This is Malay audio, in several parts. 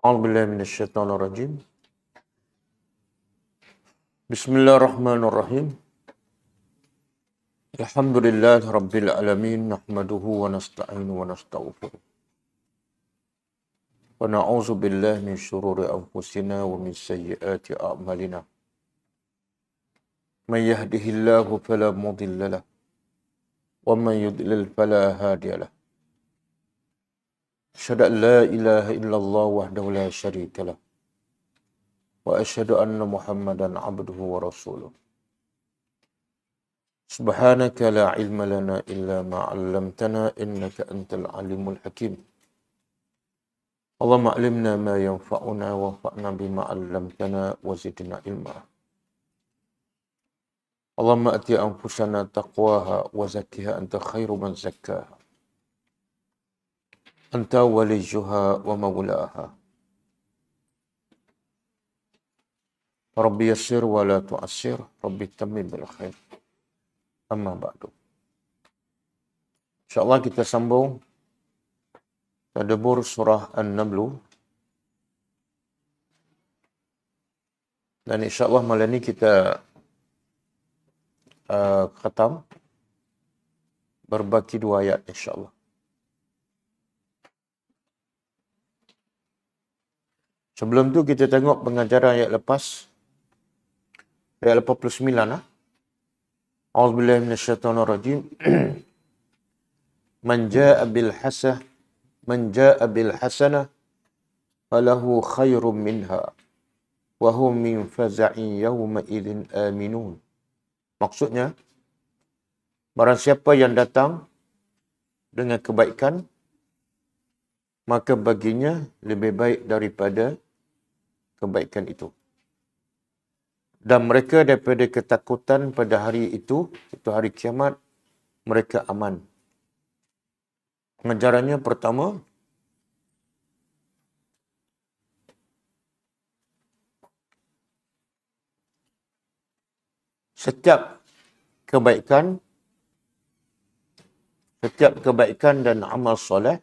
A'udzubillahi minasyaitonirrajim. Bismillahirrahmanirrahim. Alhamdulillahi rabbil alamin, nahmaduhu wa nasta'inu wa nastaghfiruh. Wa na'udzu billahi min syururi anfusina wa min sayyiati a'malina. Man yahdihillahu fala mudilla lahu wa man yudlil fala hadiya lahu. Asyhadu an la ilaha illallah wahdahu la syarika lahu wa asyhadu anna Muhammadan abduhu wa rasuluh. Subhanaka la ilma lana illa ma 'allamtana innaka antal alimul hakim. Allahumma 'allimna ma yanfa'una wanfa'na bima 'allamtana wa zidna ilma. Allahumma ati anfusana taqwaha wa zakkiha anta khairu man zakkaha. Anta waliyuha wa mawlaha. Rabbi yassir wa la tu'assir, Rabbi tammim bil khair. Amma ba'du. InsyaAllah kita sambung tadabbur surah An-Naml. Dan insyaAllah malam ni kita khatam berbaki 2 ayat insyaAllah. Sebelum tu kita tengok pengajaran ayat lepas. Ayat 89 lah. A'udzubillahi minasyaitonirrajim. Man jaa'a bil hasanah falahu khairum minha wa hum min faza'in yawma idzin aminun. Maksudnya, barang siapa yang datang dengan kebaikan, maka baginya lebih baik daripada kebaikan itu. Dan mereka daripada ketakutan pada hari itu hari kiamat, mereka aman. Pengajarannya pertama, setiap kebaikan dan amal soleh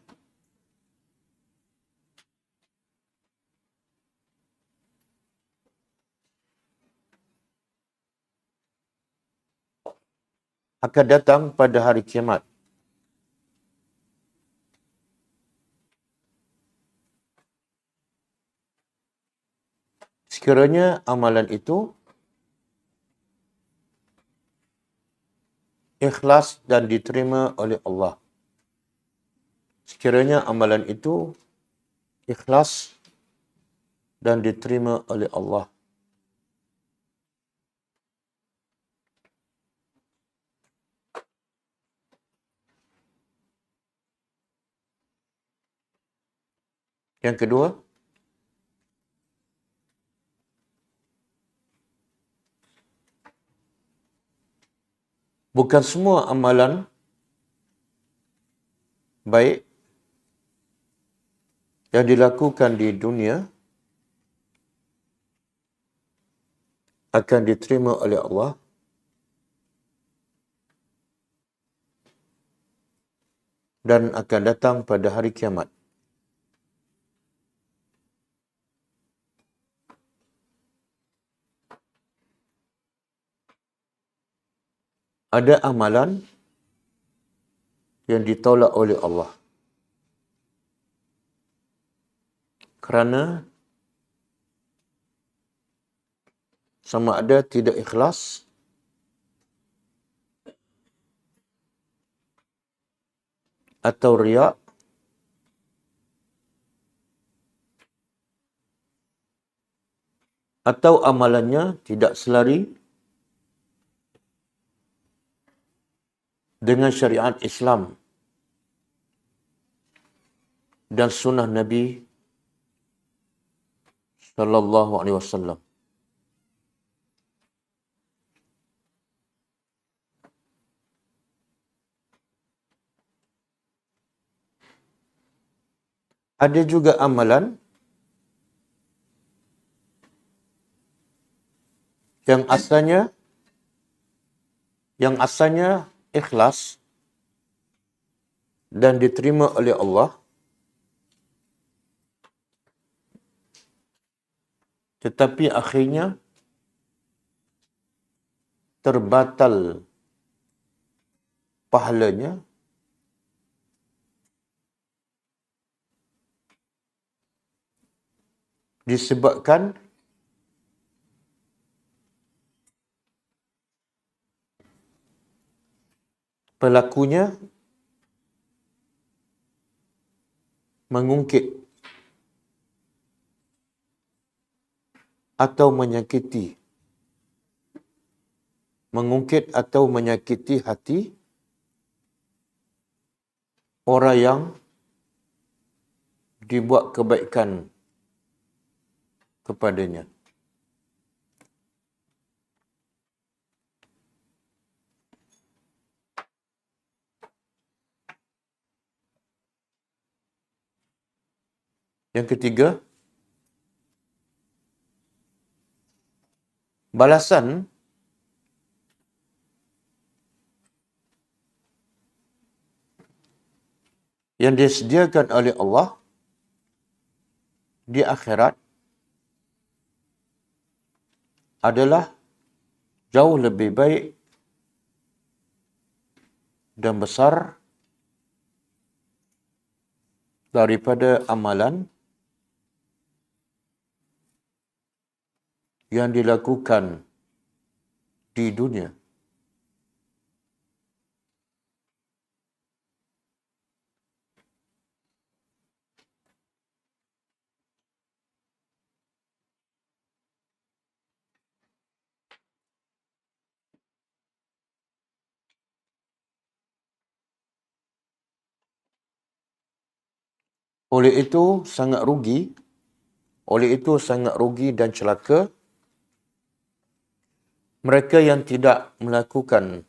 akan datang pada hari kiamat. Sekiranya amalan itu ikhlas dan diterima oleh Allah. Sekiranya amalan itu ikhlas dan diterima oleh Allah. Yang kedua, bukan semua amalan baik yang dilakukan di dunia akan diterima oleh Allah. Dan akan datang pada hari kiamat. Ada amalan yang ditolak oleh Allah kerana sama ada tidak ikhlas atau riak atau amalannya tidak selari dengan syariat Islam dan sunnah Nabi sallallahu alaihi wasallam. Ada juga amalan yang asalnya ikhlas dan diterima oleh Allah, tetapi akhirnya terbatal pahalanya disebabkan pelakunya mengungkit atau menyakiti hati orang yang dibuat kebaikan kepadanya. Yang ketiga, balasan yang disediakan oleh Allah di akhirat adalah jauh lebih baik dan besar daripada amalan yang dilakukan di dunia. Oleh itu sangat rugi dan celaka mereka yang tidak melakukan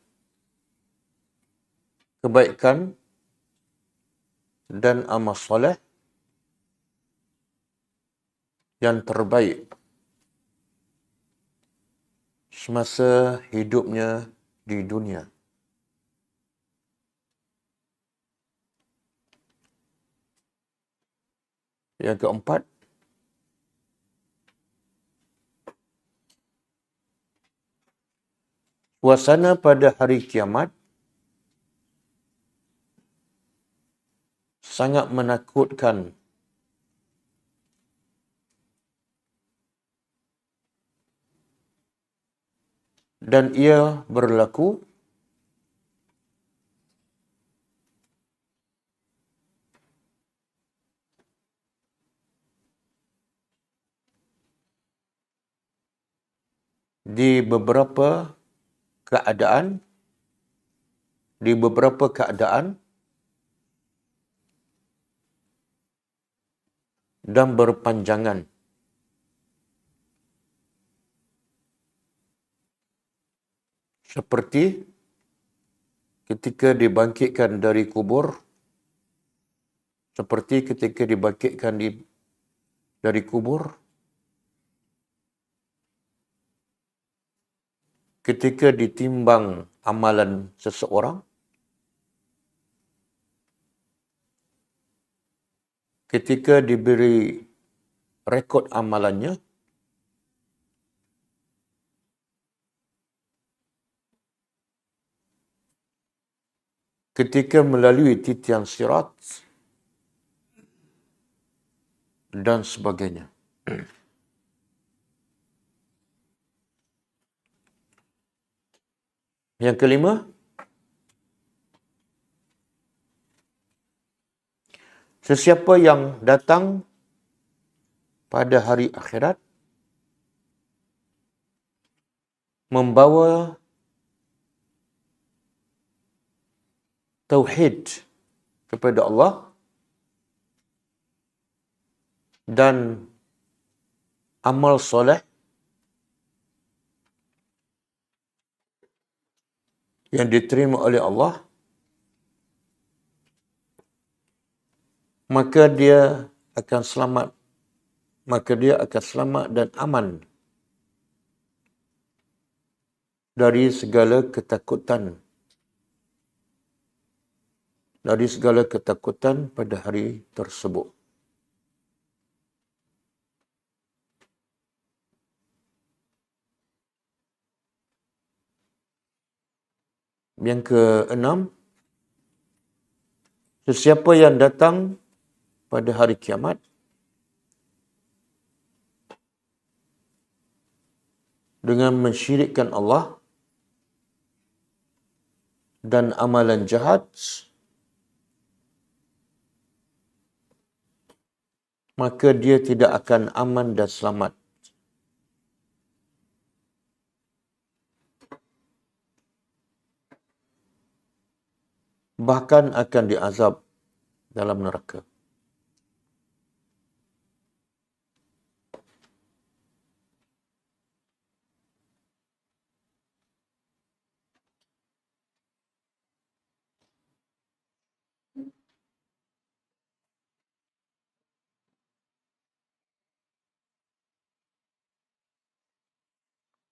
kebaikan dan amal soleh yang terbaik semasa hidupnya di dunia. Yang keempat, suasana pada hari kiamat sangat menakutkan dan ia berlaku di beberapa keadaan dan berpanjangan. Seperti ketika dibangkitkan dari kubur, ketika ditimbang amalan seseorang, ketika diberi rekod amalannya, ketika melalui titian sirat dan sebagainya. Yang kelima, sesiapa yang datang pada hari akhirat membawa tauhid kepada Allah dan amal soleh yang diterima oleh Allah, maka dia akan selamat dan aman dari segala ketakutan pada hari tersebut. Yang keenam, sesiapa yang datang pada hari kiamat dengan mensyirikkan Allah dan amalan jahat, maka dia tidak akan aman dan selamat. Bahkan akan diazab dalam neraka.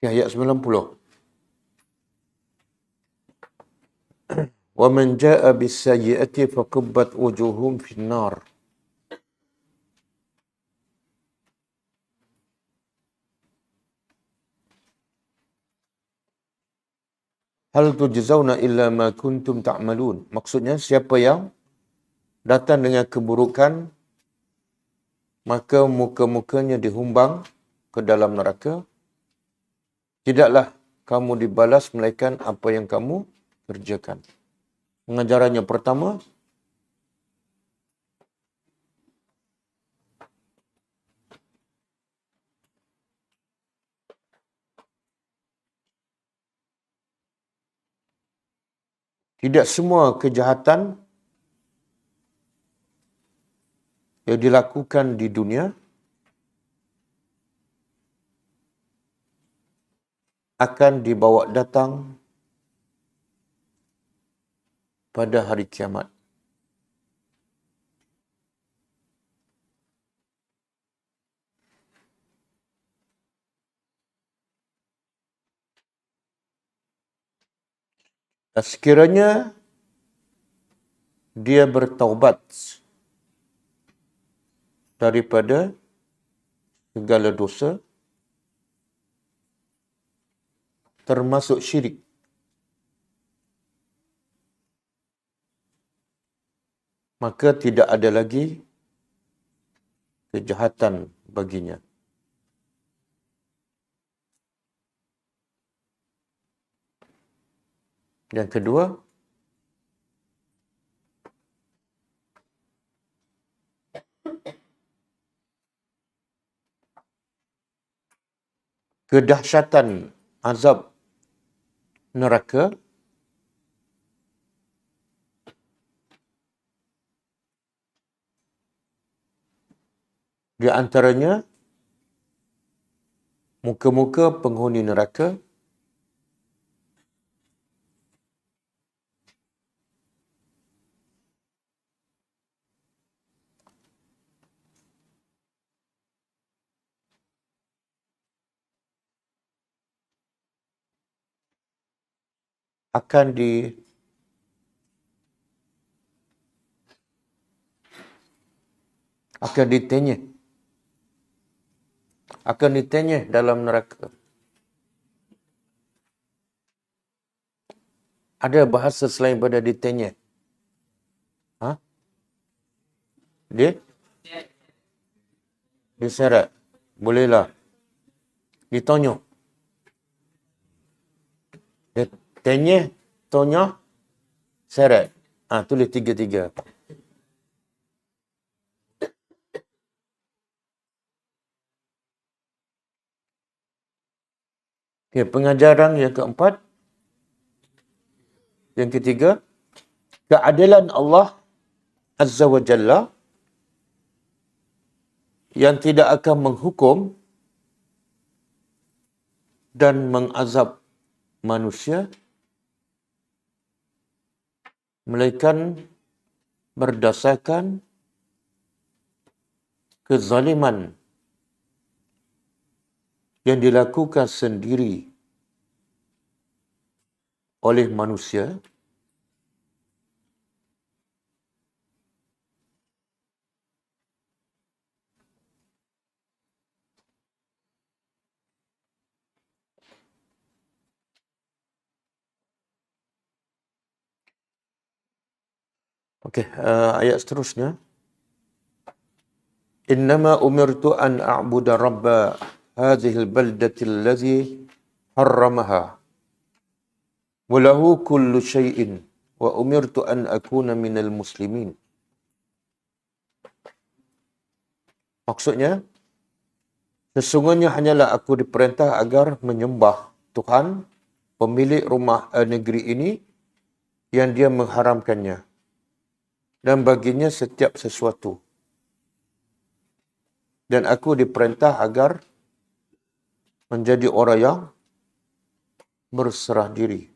Ayat 90. وَمَنْ جَاءَ بِالسَّيِّئَةِ فَكُبَّتْ وُجُوهُهُمْ فِي النَّارِ هَلْ تُجْزَوْنَ إِلَّا مَا كُنْتُمْ تَعْمَلُونَ. Maksudnya, siapa yang datang dengan keburukan, maka muka-mukanya dihumbang ke dalam neraka. Tidaklah kamu dibalas melainkan apa yang kamu kerjakan. Pengajarannya pertama, tidak semua kejahatan yang dilakukan di dunia akan dibawa datang pada hari kiamat. Dan sekiranya dia bertaubat daripada segala dosa, termasuk syirik, maka tidak ada lagi kejahatan baginya. Yang kedua, kedahsyatan azab neraka di antaranya muka-muka penghuni neraka akan ditenyeh, dalam neraka. Ada bahasa selain pada ditenyeh? Ha? Diseret. Bolehlah. Ditonyok. Tenyeh, tonyah, seret. Tulis tiga-tiga. Okay, pengajaran yang keempat. Yang ketiga, keadilan Allah Azza wa Jalla yang tidak akan menghukum dan mengazab manusia melainkan berdasarkan kezaliman yang dilakukan sendiri oleh manusia Okey, ayat seterusnya. Innama umirtu an a'budu rabba hadhihi al-baldati allazi harramaha wa lahu kullu syai'in wa umirtu an akuna minal muslimin. Maksudnya, sesungguhnya hanyalah aku diperintah agar menyembah Tuhan, pemilik rumah negeri ini yang dia mengharamkannya dan baginya setiap sesuatu. Dan aku diperintah agar menjadi orang yang berserah diri.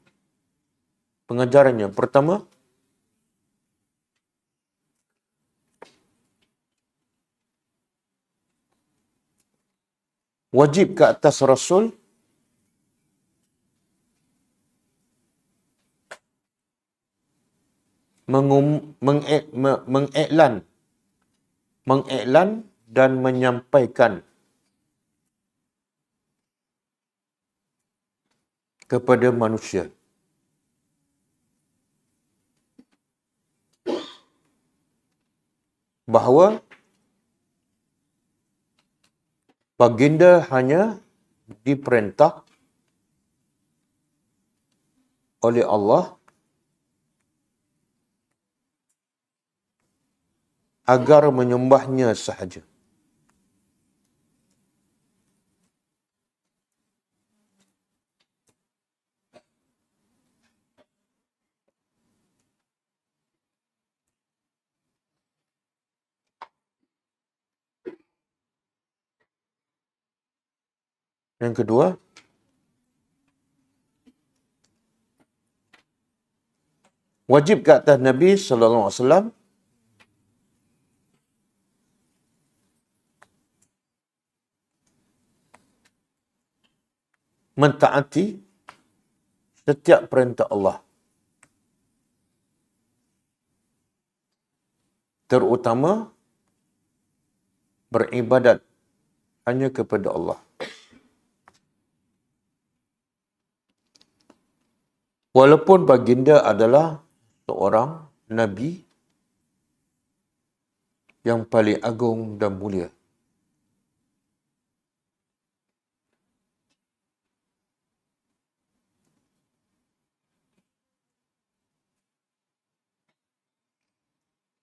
Pengajarannya, pertama, wajib ke atas Rasul mengiklan dan menyampaikan kepada manusia bahawa baginda hanya diperintah oleh Allah agar menyembahnya sahaja. Yang kedua, wajib ke atas Nabi sallallahu alaihi wasallam mentaati setiap perintah Allah, terutama beribadat hanya kepada Allah. Walaupun baginda adalah seorang Nabi yang paling agung dan mulia.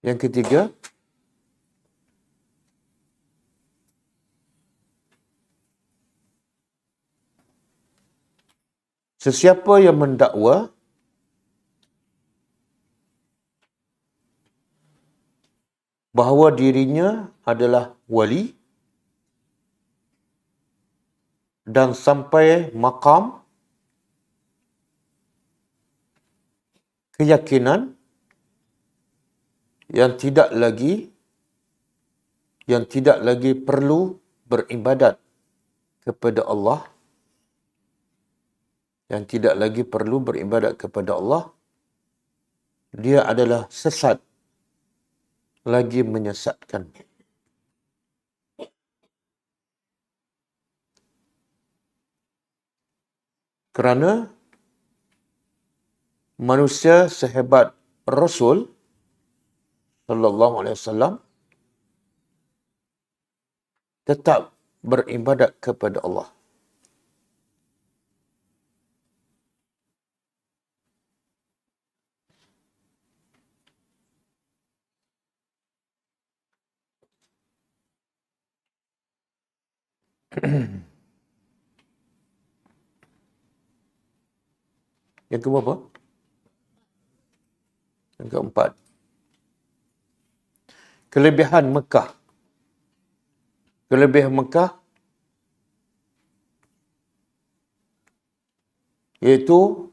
Yang ketiga, sesiapa yang mendakwa bahawa dirinya adalah wali dan sampai maqam keyakinan yang tidak lagi perlu beribadat kepada Allah, dia adalah sesat lagi menyesatkan. Kerana manusia sehebat Rasul sallallahu alaihi wasallam tetap beribadat kepada Allah. Yang keberapa? Yang keempat. Kelebihan Mekah. Kelebihan Mekah iaitu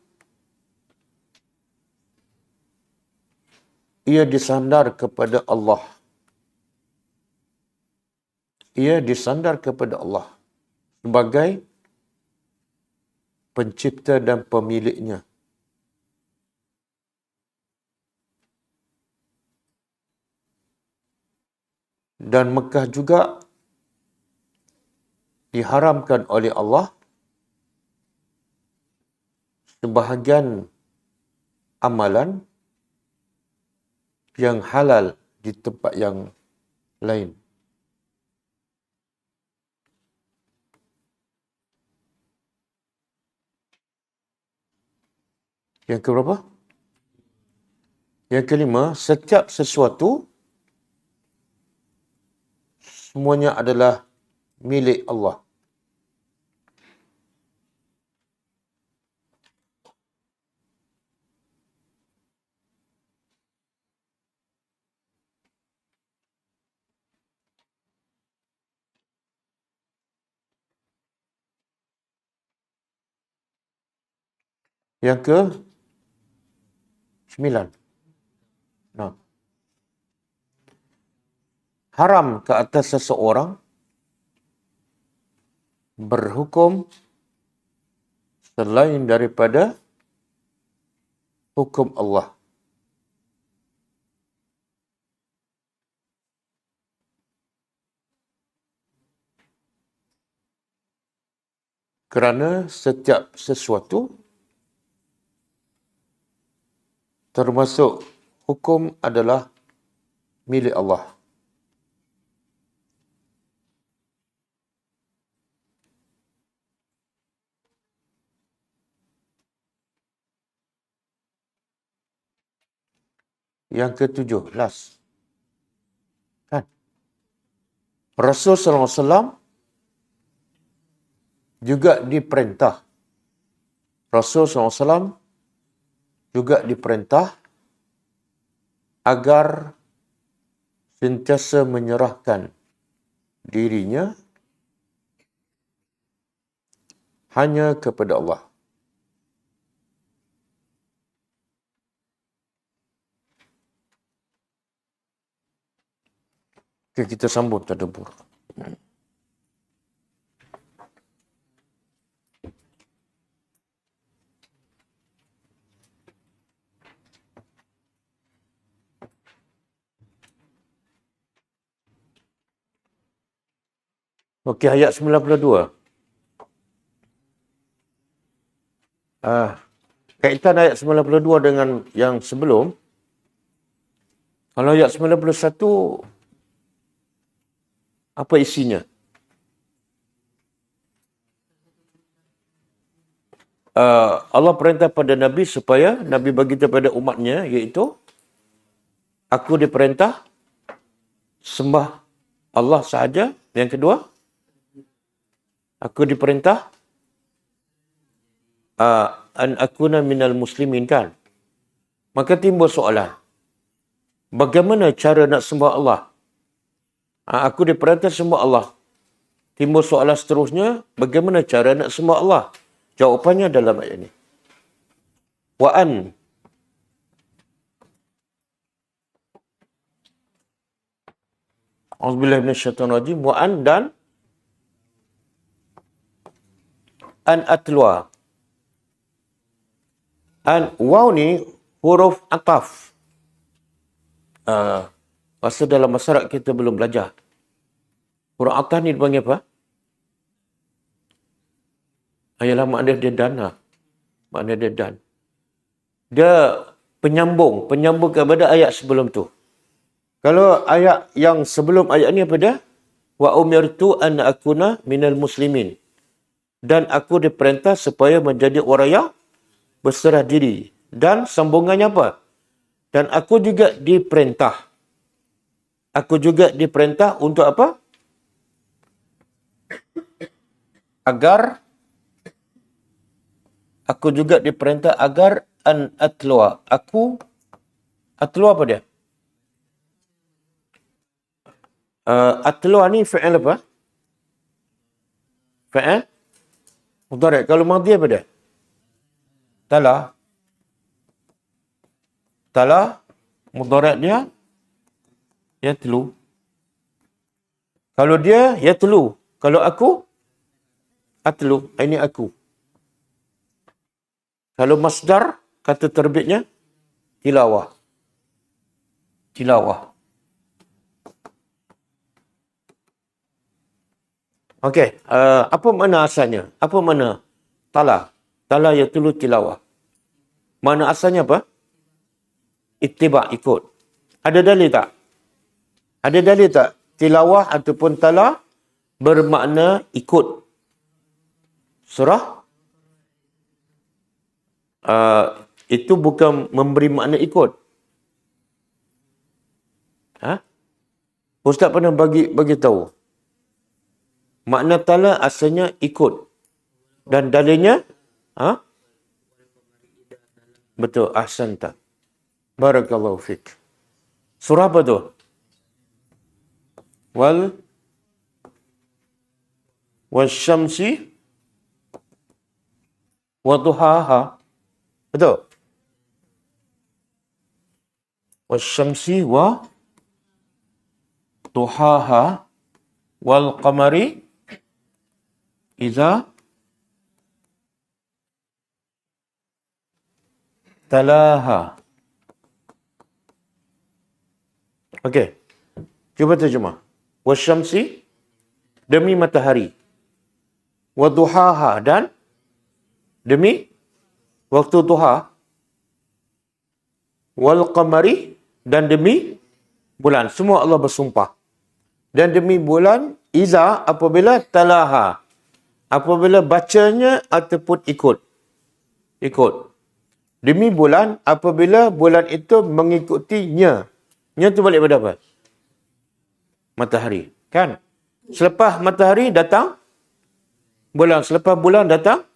ia disandar kepada Allah. Ia disandar kepada Allah sebagai pencipta dan pemiliknya. Dan Mekah juga diharamkan oleh Allah sebahagian amalan yang halal di tempat yang lain. Yang keberapa? Yang kelima, setiap sesuatu semuanya adalah milik Allah. Yang ke 9. Nah, haram ke atas seseorang berhukum selain daripada hukum Allah. Kerana setiap sesuatu termasuk hukum adalah milik Allah. Yang ketujuh, last. Kan? Rasul SAW juga diperintah. Rasul SAW juga diperintah agar sentiasa menyerahkan dirinya hanya kepada Allah. Okay, kita sambung tadabbur. Okey, ayat 92. Kaitan ayat 92 dengan yang sebelum. Kalau ayat 91, apa isinya? Allah perintah pada Nabi supaya Nabi bagi kepada umatnya, iaitu aku diperintah sembah Allah sahaja. Yang kedua, aku diperintah an akuna minal muslimin, kan? Maka timbul soalan, bagaimana cara nak sembah Allah? Aku diperintah sembah Allah. Timbul soalan seterusnya, bagaimana cara nak sembah Allah? Jawapannya dalam ayat ini. Wa'an. Auzubillahi minasyaitonirrajim. Wa'an dan an atlwa. Waw ni huruf ataf. Masa dalam masyarakat kita belum belajar. Huruf ataf ni dipanggil apa? Ayalah makna dia dana. Makna dia dan. Dia penyambung kepada ayat sebelum tu. Kalau ayat yang sebelum ayat ni apa dia? Wa umirtu an akuna minal muslimin. Dan aku diperintah supaya menjadi orang yang berserah diri. Dan sambungannya apa? Dan aku juga diperintah. Aku juga diperintah untuk apa? Aku juga diperintah agar an atlwa. Atlwa apa dia? Atlwa ni fi'il apa? Fi'il mudhari'. Kalau madhi apa dia? Tala mudhari' dia yatlu. Kalau dia yatlu, kalau aku atlu, ini aku. Kalau masdar, kata terbitnya tilawah. Okey, apa makna asalnya? Apa makna tala? Tala yatlu tilawah. Makna asalnya apa? Ittiba', ikut. Ada dalil tak? Ada dalil tak? Tilawah ataupun tala bermakna ikut. Surah itu bukan memberi makna ikut. Ustaz pernah bagi tahu. Makna tala asalnya ikut. Dan dalilnya betul, ahsanta. Barakallahu fiik. Surah apa tu? Wasyamsi wa duhaha. Betul? Wasyamsi wa duhaha wal qamari idza talaha. Okey. Cuba terjemah. Wasyamsi, demi matahari. Wa duhaha, dan demi waktu duha. Wal qamari, dan demi bulan. Semua Allah bersumpah. Dan demi bulan, iza, apabila talaha. Apabila bacanya ataupun ikut. Demi bulan, apabila bulan itu mengikutinya. Nya tu balik pada apa? Matahari. Kan? Selepas matahari datang bulan. Selepas bulan datang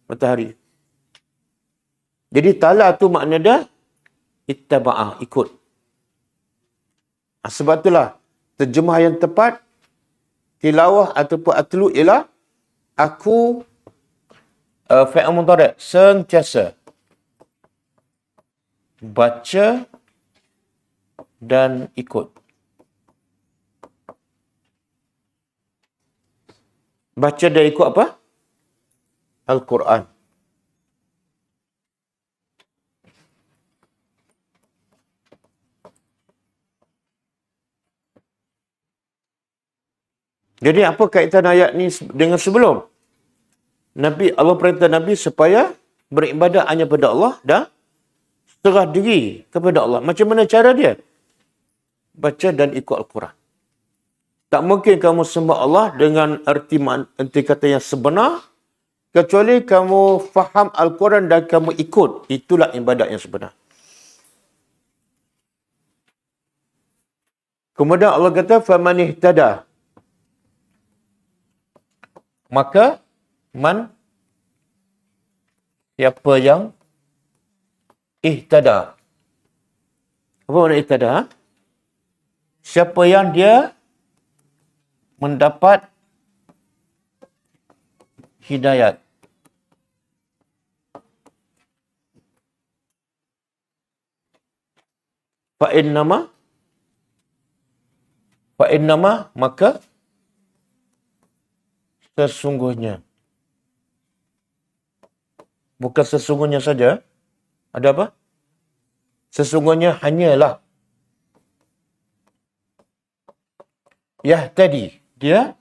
matahari. Jadi tala tu makna dia ittaba'ah, ikut. Sebab itulah terjemah yang tepat tilawah ataupun atlu ialah aku fi'il mudhari' sentiasa baca dan ikut. Baca dan ikut apa? Al-Quran. Jadi apa kaitan ayat ni dengan sebelum? Allah perintah Nabi supaya beribadah hanya pada Allah dan serah diri kepada Allah. Macam mana cara dia? Baca dan ikut Al-Quran. Tak mungkin kamu sembah Allah dengan arti kata yang sebenar, kecuali kamu faham Al-Quran dan kamu ikut. Itulah ibadat yang sebenar. Kemudian Allah kata, فَمَنِ اهْتَدَى. Maka, siapa yang ihtada. Apa makna ihtada? Siapa yang dia mendapat hidayat. Fa'innama, maka sesungguhnya. Bukan sesungguhnya saja. Ada apa? Sesungguhnya hanyalah. Yahtadi. Dia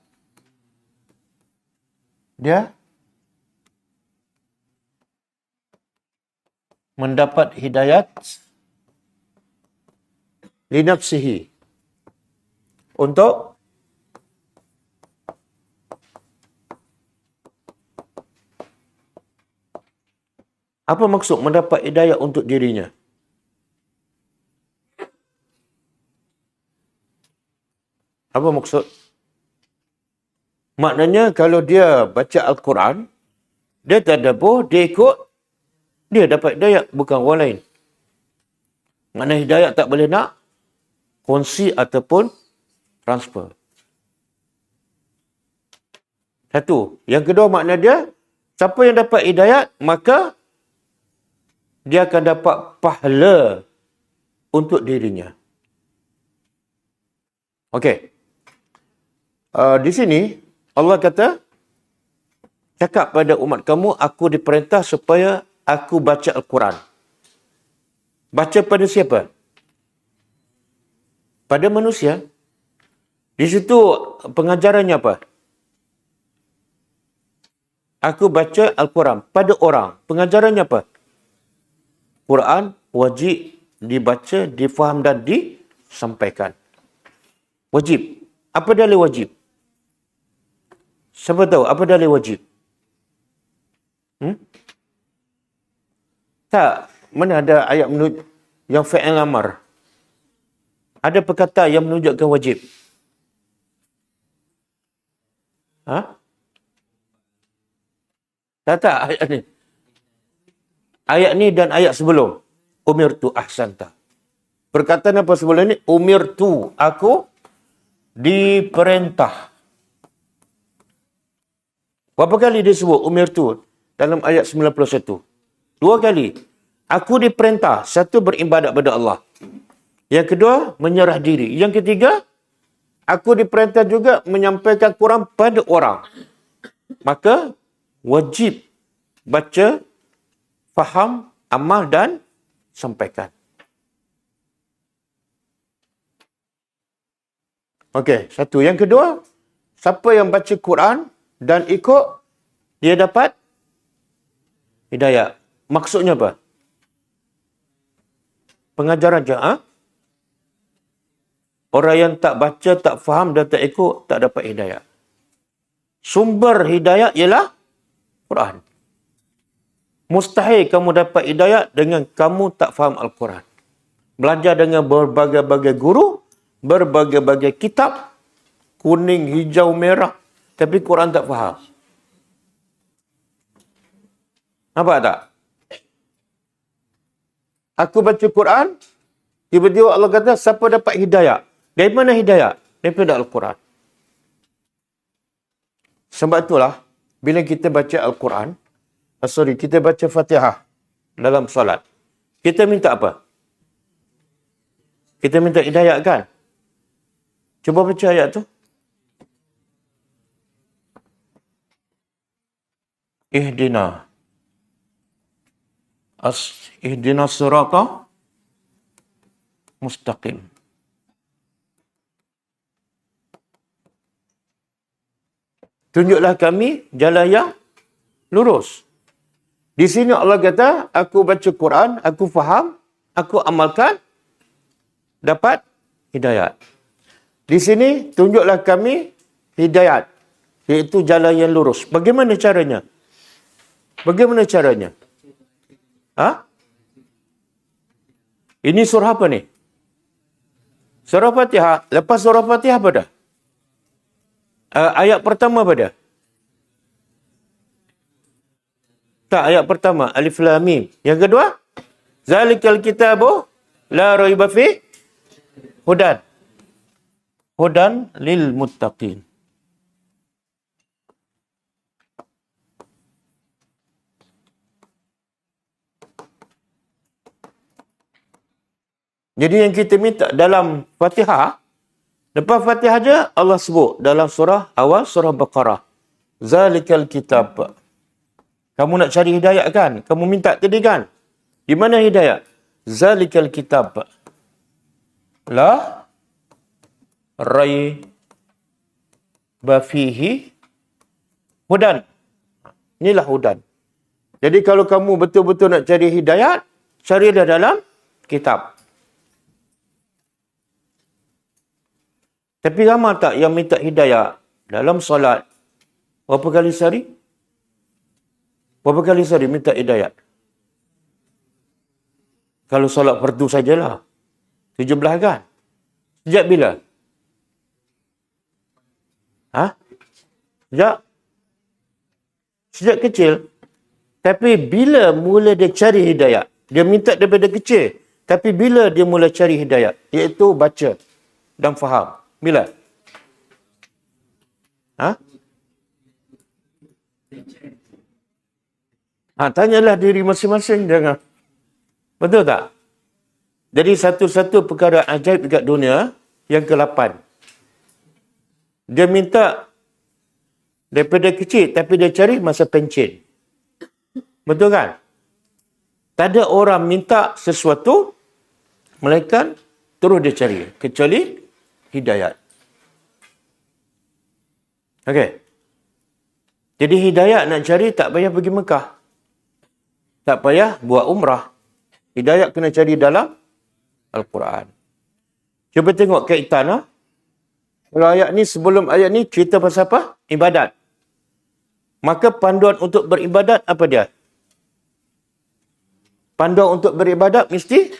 mendapat hidayat linafsihi. Untuk apa maksud mendapat hidayah untuk dirinya? Apa maksud? Maknanya kalau dia baca Al-Quran, dia tadabbur, dia ikut, dia dapat hidayah, bukan orang lain. Maknanya hidayah tak boleh nak kongsi ataupun transfer. Satu. Yang kedua makna dia, siapa yang dapat hidayah, maka dia akan dapat pahala untuk dirinya. Okey. Di sini, Allah kata, cakap pada umat kamu, aku diperintah supaya aku baca Al-Quran. Baca pada siapa? Pada manusia. Di situ pengajarannya apa? Aku baca Al-Quran pada orang. Pengajarannya apa? Quran wajib dibaca, difaham dan disampaikan. Wajib. Apa dalil wajib? Siapa tahu apa dalil wajib? Tak. Mana ada ayat yang fi'il amar? Ada perkataan yang menunjukkan wajib. Tak ayat ni. Ayat ni dan ayat sebelum. Umirtu ahsanta. Perkataan apa sebelum ni? Umirtu. Aku diperintah. Berapa kali dia sebut umirtu dalam ayat 91? 2 kali. Aku diperintah. Satu, beribadat kepada Allah. Yang kedua, menyerah diri. Yang ketiga, aku diperintah juga menyampaikan Quran pada orang. Maka, wajib baca, faham, amal dan sampaikan. Okey, satu. Yang kedua, siapa yang baca Quran dan ikut, dia dapat hidayah. Maksudnya apa? Pengajaran je. Orang yang tak baca, tak faham dan tak ikut, tak dapat hidayah. Sumber hidayah ialah Quran. Mustahil kamu dapat hidayah dengan kamu tak faham Al-Quran. Belajar dengan berbagai-bagai guru, berbagai-bagai kitab, kuning, hijau, merah, tapi Quran tak faham. Nampak tak? Aku baca Quran, tiba-tiba Allah kata, siapa dapat hidayah? Dari mana hidayah? Daripada Al-Quran. Sebab itulah, bila kita baca Al-Quran, kita baca Fatihah dalam salat, kita minta apa? Kita minta hidayah kan? Cuba baca ayat tu. Ihdina sirata mustaqim. Tunjuklah kami jalan yang lurus. Di sini Allah kata, aku baca Quran, aku faham, aku amalkan, dapat hidayat. Di sini, tunjuklah kami hidayat, iaitu jalan yang lurus. Bagaimana caranya? Bagaimana caranya? Ini surah apa ni? Surah Fatihah. Lepas surah Fatihah apa dah? Ayat pertama apa dah? Tak, ayat pertama. Alif Lam Mim. Yang kedua? Zalikal kitabu la raiba fi hudan. Hudan lil muttaqin. Jadi yang kita minta dalam Fatihah, lepas Fatihah je Allah sebut dalam surah awal, surah Baqarah. Zalikal kitab. Kamu nak cari hidayah kan? Kamu minta tadi kan? Di mana hidayah? Zalikal kitab. La raiba fihi hudan. Inilah hudan. Jadi kalau kamu betul-betul nak cari hidayah, carilah dalam kitab. Tapi ramai tak yang minta hidayah dalam solat? Berapa kali sehari? Berapa kali sehari minta hidayah? Kalau solat fardu sajalah. 17 kan? Sejak bila? Sejak kecil. Tapi bila mula dia cari hidayah? Dia minta daripada kecil. Tapi bila dia mula cari hidayah? Iaitu baca dan faham. Bila? Tanyalah diri masing-masing, jangan. Betul tak? Jadi satu-satu perkara ajaib dekat dunia, yang ke-8. Dia minta daripada kecil, tapi dia cari masa pencen. Betul kan? Tak ada orang minta sesuatu, melainkan terus dia cari. Kecuali hidayat. Okey. Jadi hidayat nak cari tak payah pergi Mekah. Tak payah buat umrah. Hidayat kena cari dalam Al-Quran. Cuba tengok kaitan. Kalau ayat ni, sebelum ayat ni cerita pasal apa? Ibadat. Maka panduan untuk beribadat apa dia? Panduan untuk beribadat mesti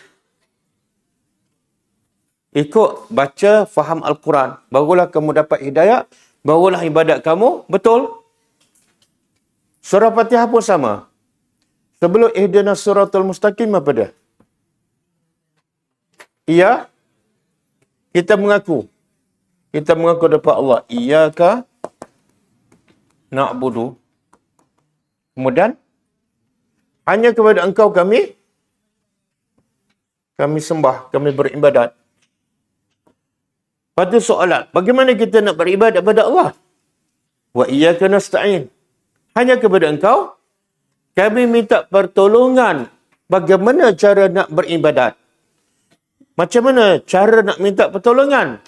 ikut baca, faham Al-Quran. Barulah kamu dapat hidayah. Barulah ibadat kamu betul. Surah Fatihah pun sama. Sebelum ihdinas siratal mustaqim apa dia? Ia, kita mengaku. Kita mengaku depan Allah. Iyyaka na'budu. Kemudian, hanya kepada engkau kami sembah, kami beribadat. Pada soalan, bagaimana kita nak beribadat kepada Allah? Wa iyyaka nasta'in. Hanya kepada engkau kami minta pertolongan. Bagaimana cara nak beribadat? Macam mana cara nak minta pertolongan?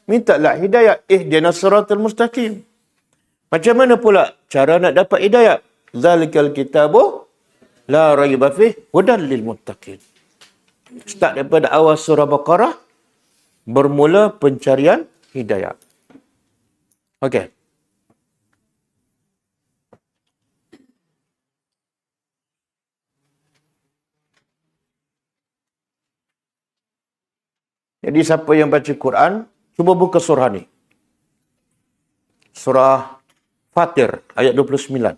Mintalah hidayah. Ihdinas siratal mustaqim. Macam mana pula cara nak dapat hidayah? Zalikal kitabu la raiba fih hudan lil muttaqin. Start daripada awal surah Baqarah, bermula pencarian hidayah. Okey. Jadi siapa yang baca Quran, cuba buka surah ni. Surah Fatir, ayat 29.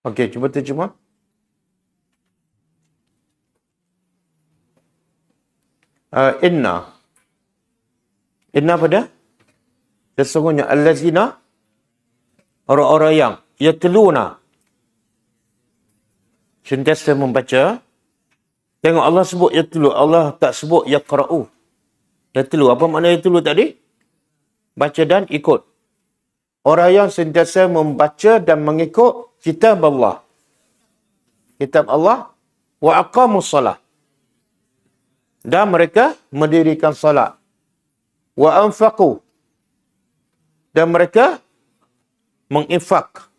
Okey, cuba terjemah. Inna apa dia? Sesungguhnya allazina, orang-orang yang yatluna, sentiasa membaca. Tengok Allah sebut yatlu, Allah tak sebut yaqra'u. Yatlu, apa makna yatlu tadi? Baca dan ikut. Orang yang sentiasa membaca dan mengikut kitab Allah. Kitab Allah. Wa aqamus salah. Dan mereka mendirikan salat. Wa anfaqu. Dan mereka menginfak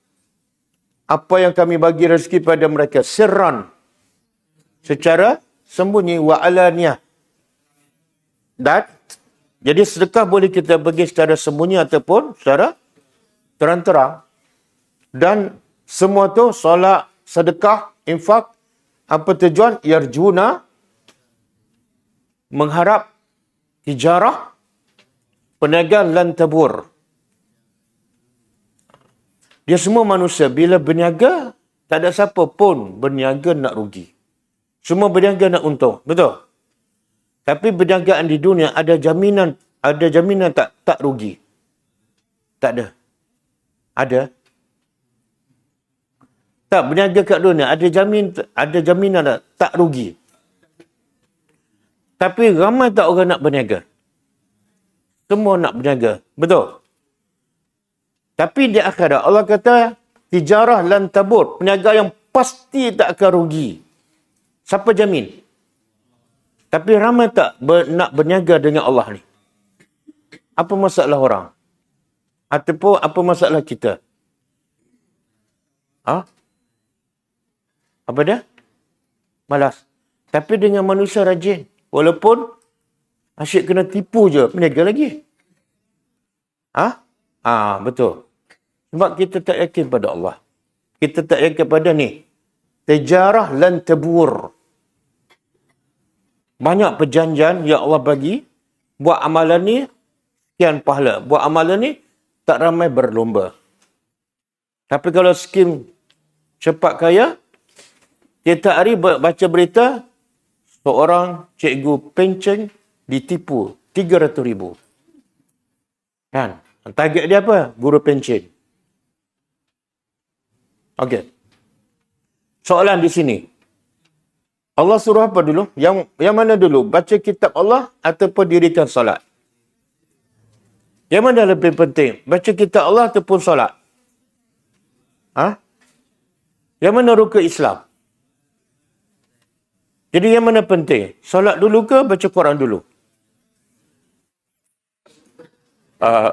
apa yang kami bagi rezeki pada mereka. Sirran. Secara sembunyi. Wa alaniyah. Dan, jadi sedekah boleh kita bagi secara sembunyi ataupun secara terang-terang. Dan semua tu solat, sedekah, infak. Apa tujuan? Yarjuna, mengharap tijarah, perniagaan lan tabur. Dia semua manusia bila berniaga, tak ada siapa pun berniaga nak rugi. Semua berniaga nak untung. Betul? Tapi perniagaan di dunia ada jaminan tak rugi. Tak ada. Ada? Tak, berniaga kat dunia ada jaminan tak rugi. Tapi ramai tak orang nak berniaga. Semua nak berniaga. Betul? Tapi di akhirat Allah kata tijarah lan tabur. Perniagaan yang pasti tak akan rugi. Siapa jamin? Tapi ramai tak nak berniaga dengan Allah ni? Apa masalah orang? Ataupun apa masalah kita? Apa dia? Malas. Tapi dengan manusia rajin. Walaupun asyik kena tipu je, berniaga lagi. Betul. Sebab kita tak yakin pada Allah. Kita tak yakin pada ni. Tijarah lan tabur. Banyak perjanjian yang Allah bagi. Buat amalan ni, sekian pahala. Buat amalan ni, tak ramai berlomba. Tapi kalau skim cepat kaya, tiap hari baca berita, seorang cikgu pencen ditipu 300,000. Kan? Target dia apa? Guru pencen. Okey. Soalan di sini. Allah suruh apa dulu? Yang mana dulu? Baca kitab Allah ataupun dirikan solat? Yang mana lebih penting? Baca kitab Allah ataupun solat? Yang mana rukun Islam? Jadi yang mana penting? Solat dulu ke baca Quran dulu?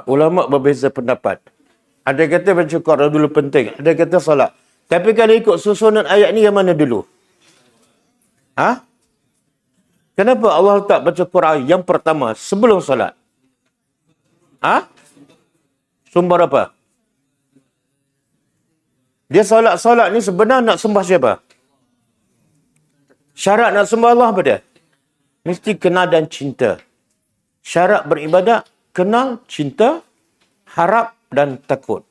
Ulama berbeza pendapat. Ada kata baca Quran dulu penting. Ada kata solat. Tapi kalau ikut susunan ayat ni yang mana dulu? Kenapa Allah tak baca Quran yang pertama sebelum solat? Sumber apa? Dia solat ni sebenarnya nak sembah siapa? Syarat nak sembah Allah apa dia? Mesti kenal dan cinta. Syarat beribadat, kenal, cinta, harap dan takut.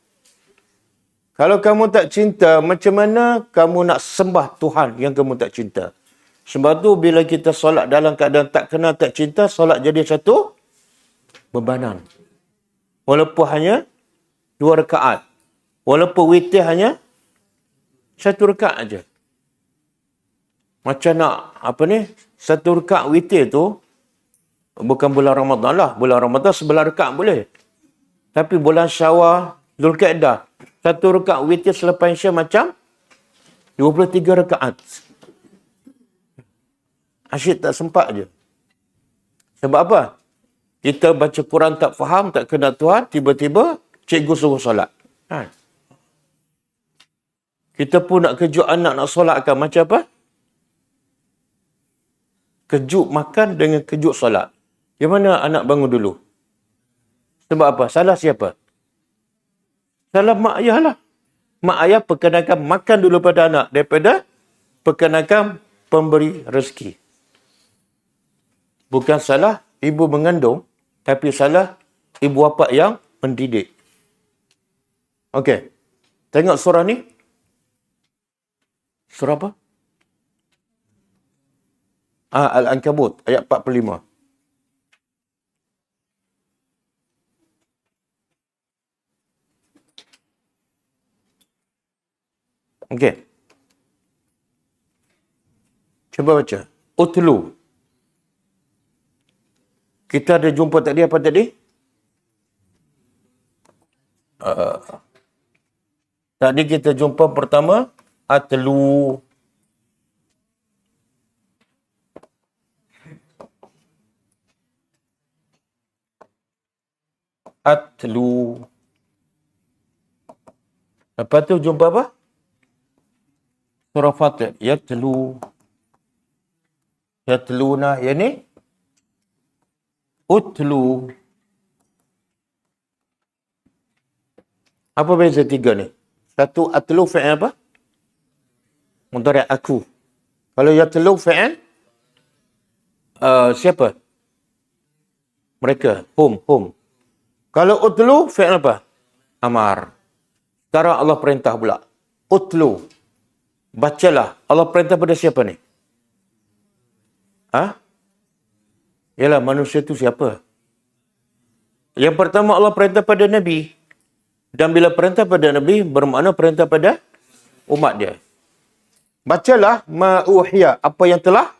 Kalau kamu tak cinta, macam mana kamu nak sembah Tuhan yang kamu tak cinta? Sebab tu bila kita solat dalam keadaan tak kenal, tak cinta, solat jadi satu bebanan. Walaupun hanya 2 rakaat. Walaupun witir hanya 1 rakaat aja. Macam nak, 1 rakaat witir tu, bukan bulan Ramadan lah. Bulan Ramadan 11 rakaat boleh. Tapi bulan Syawal, Zulkaidah, 1 rakaat witir selepas Isya macam 23 rakaat. Asyik tak sempat je. Sebab apa? Kita baca Quran tak faham, tak kenal Tuhan, tiba-tiba cikgu suruh solat. Kita pun nak kejut anak nak solatkan macam apa? Kejut makan dengan kejut solat. Yang mana anak bangun dulu? Sebab apa? Salah siapa? Salah mak ayah lah. Mak ayah perkenalkan makan dulu pada anak daripada perkenalkan pemberi rezeki. Bukan salah ibu mengandung, tapi salah ibu bapa yang mendidik. Okey. Tengok surah ni. Surah apa? Al-Ankabut, ayat 45. Okey. Cuba baca. Utlu. Kita ada jumpa tadi apa tadi? Tadi kita jumpa pertama atlu. Atlu. Lepas tu jumpa apa? Surah Fatih. Yatlu. Yatluna. Yang ni? Utlu. Apa beza 3 ni? Satu atlu fi'il apa? Mudhari' aku. Kalau yatlu fi'il siapa? Mereka. Hum. Kalau utlu fi'il apa? Amar. Sekarang Allah perintah pula. Utlu. Bacalah. Allah perintah pada siapa ni? Yalah, manusia tu siapa? Yang pertama Allah perintah pada Nabi. Dan bila perintah pada Nabi, bermakna perintah pada umat dia. Bacalah ma'uhiya, apa yang telah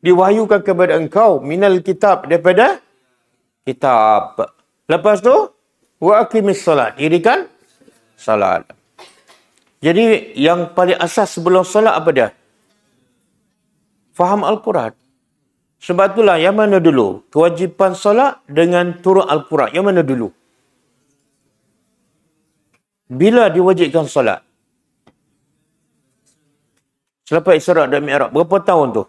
diwahyukan kepada engkau minal kitab, daripada kitab. Lepas tu, wa aqimis salat, dirikan salat. Jadi yang paling asas sebelum salat apa dia? Faham Al-Quran. Sebab itulah yang mana dulu? Kewajipan solat dengan turun Al-Quran. Yang mana dulu? Bila diwajibkan solat? Selepas Isra' dan Mi'raj. Berapa tahun tu?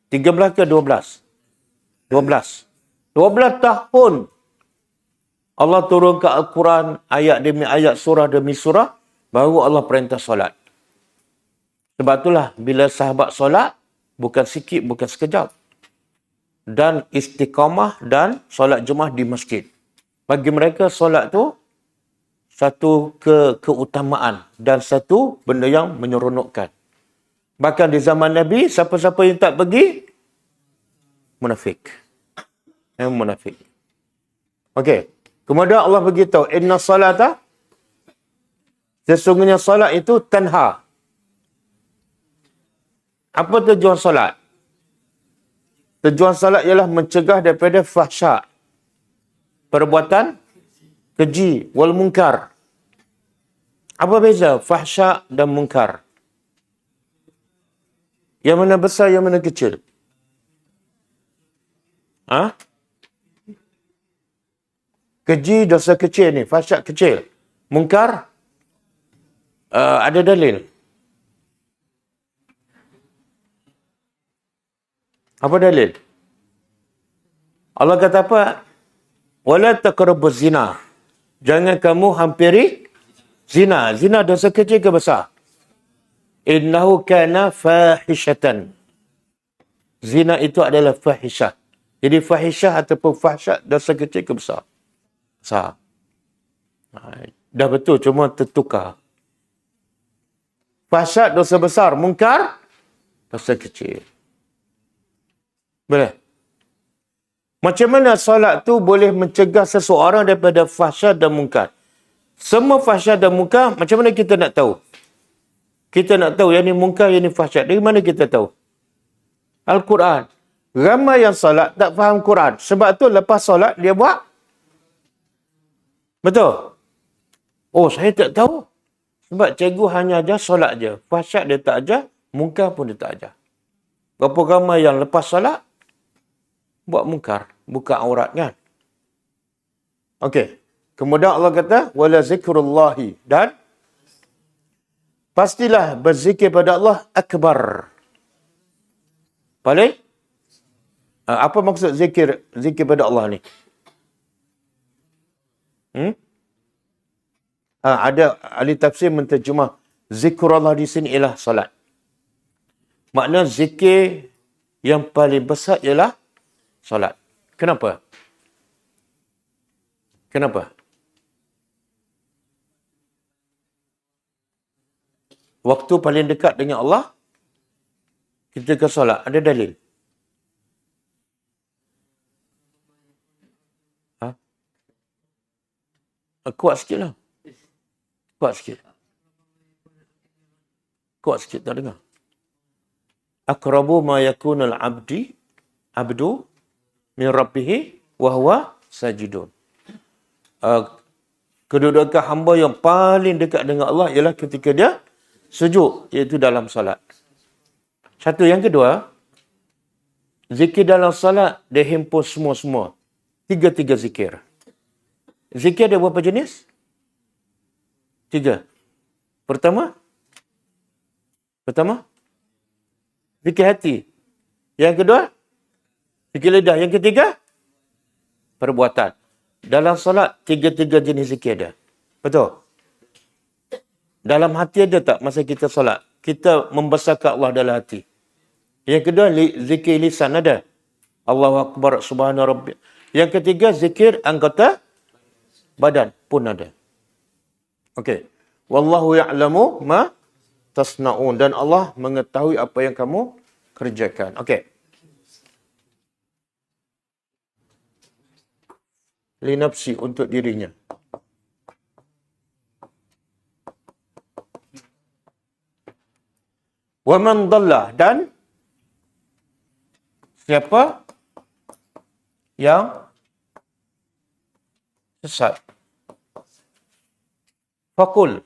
13 ke 12? 12. 12 tahun. Allah turunkan Al-Quran, ayat demi ayat, surah demi surah. Baru Allah perintah solat. Sebab itulah bila sahabat solat, bukan sikit, bukan sekejap. Dan istiqamah dan solat Jumaat di masjid. Bagi mereka solat tu satu keutamaan dan satu benda yang menyeronokkan. Bahkan di zaman Nabi, siapa-siapa yang tak pergi, munafik. Munafik. Okey. Kemudian Allah beritahu, inna salata, sesungguhnya solat itu tanha. Apa tujuan solat? Tujuan solat ialah mencegah daripada fahsya, perbuatan keji, wal munkar. Apa beza fahsya dan munkar? Yang mana besar, yang mana kecil? Ha? Keji dosa kecil ni, fahsyat kecil. Mungkar, ada dalil. Apa dalil? Allah kata apa? Wala taqrabuz zina. Jangan kamu hampiri zina. Zina dosa kecil ke besar? Innahu kana fahishatan. Zina itu adalah fahisyah. Jadi fahisyah ataupun fahsyat dosa kecil ke besar? Besar. Dah betul, cuma tertukar. Fahsyat dosa besar, mungkar dosa kecil. Boleh? Macam mana solat tu boleh mencegah seseorang daripada fahsyat dan mungkar? Semua fahsyat dan mungkar, macam mana kita nak tahu? Kita nak tahu yang ni mungkar, yang ni fahsyat. Dari mana kita tahu? Al-Quran. Ramai yang solat tak faham Quran. Sebab tu lepas solat dia buat. Betul? Oh, saya tak tahu. Sebab cikgu hanya ajar solat je. Fahsyat dia tak ajar, mungkar pun dia tak ajar. Berapa ramai yang lepas solat buat mungkar, buka aurat kan? Okey. Kemudian Allah kata, wala zikrullahi, dan pastilah berzikir pada Allah akbar. Paling? Apa maksud zikir pada Allah ni? Ada ahli tafsir menterjemah zikrullah di sini ialah salat. Makna zikir yang paling besar ialah salat. Kenapa? Kenapa? Waktu paling dekat dengan Allah, kita ke solat. Ada dalil? Kuat sikit lah. Kuat sikit. Kuat sikit, tak dengar. Aqrabu ma yakunul abdu min rabbihi wa huwa sajidun. Kedudukan hamba yang paling dekat dengan Allah ialah ketika dia sujud, iaitu dalam salat. Satu. Yang kedua, zikir dalam salat dia himpun semua-semua. Tiga-tiga zikir. Zikir ada berapa jenis? 3. Pertama, zikir hati. Yang kedua, zikir lidah. Yang ketiga, perbuatan. Dalam solat, 3 jenis zikir ada. Betul? Dalam hati ada tak masa kita solat? Kita membesarkan Allah dalam hati. Yang kedua, zikir lisan ada. Allahu Akbar, Subhana Rabbi. Yang ketiga, zikir anggota badan pun ada. Okey. Wallahu ya'lamu ma tasna'un. Dan Allah mengetahui apa yang kamu kerjakan. Okey. Li nafsi, untuk dirinya. Wa man dhalla, dan siapa yang sesat. Fakul,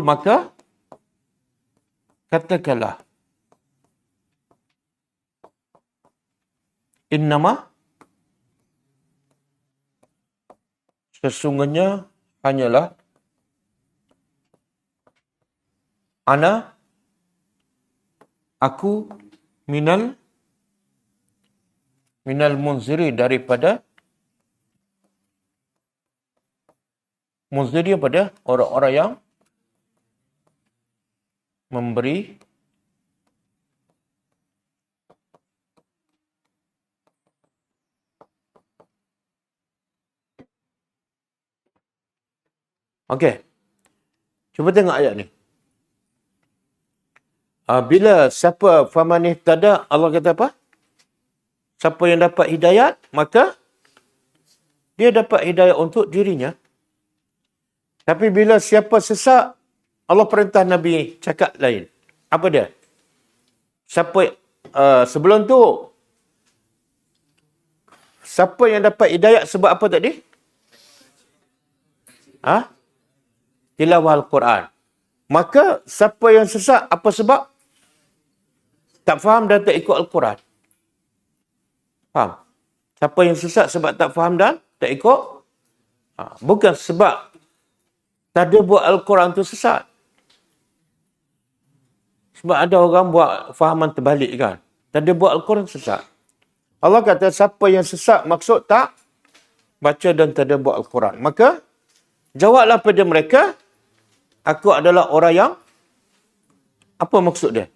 maka katakanlah, innama, sesungguhnya hanyalah, ana, aku, minal munziri, daripada munziri, pada orang-orang yang memberi Okey. Cuba tengok ayat ni. Bila siapa faman ihtada, Allah kata apa? Siapa yang dapat hidayat, maka dia dapat hidayat untuk dirinya. Tapi bila siapa sesat, Allah perintah Nabi cakap lain. Apa dia? Siapa sebelum tu, siapa yang dapat hidayat sebab apa tadi? Tilawah Al-Quran. Maka siapa yang sesat, apa sebab? Tak faham dan tak ikut Al-Quran. Faham? Siapa yang sesat sebab tak faham dan tak ikut? Bukan sebab tak ada buat Al-Quran tu sesat. Sebab ada orang buat fahaman terbalik kan. Tak ada buat Al-Quran sesat. Allah kata siapa yang sesat maksud tak baca dan tak ada buat Al-Quran. Maka jawablah pada mereka, aku adalah orang yang, apa maksud dia?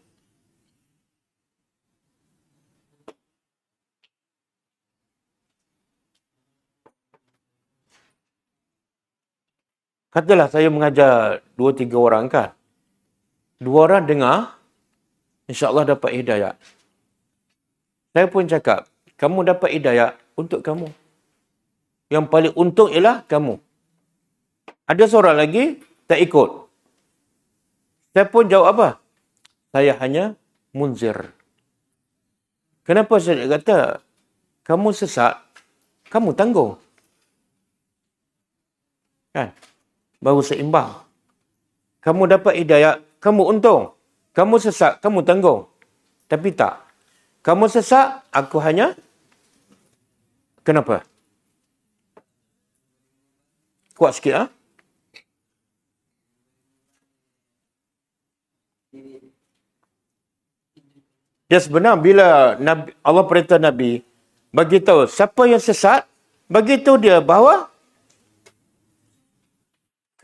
Katalah saya mengajar 2-3 orang kan. 2 orang dengar, insya-Allah dapat hidayah. Saya pun cakap, kamu dapat hidayah untuk kamu. Yang paling untung ialah kamu. Ada seorang lagi tak ikut. Saya pun jawab apa? Saya hanya munzir. Kenapa saya kata, kamu sesat, kamu tanggung. Kan? Baru seimbang. Kamu dapat hidayah, kamu untung. Kamu sesat, kamu tanggung. Tapi tak. Kamu sesat, aku hanya... Kenapa? Kuat sikit, ha? Dia sebenar bila Nabi, Allah perintah Nabi, bagi tahu siapa yang sesat, bagi tahu dia bahawa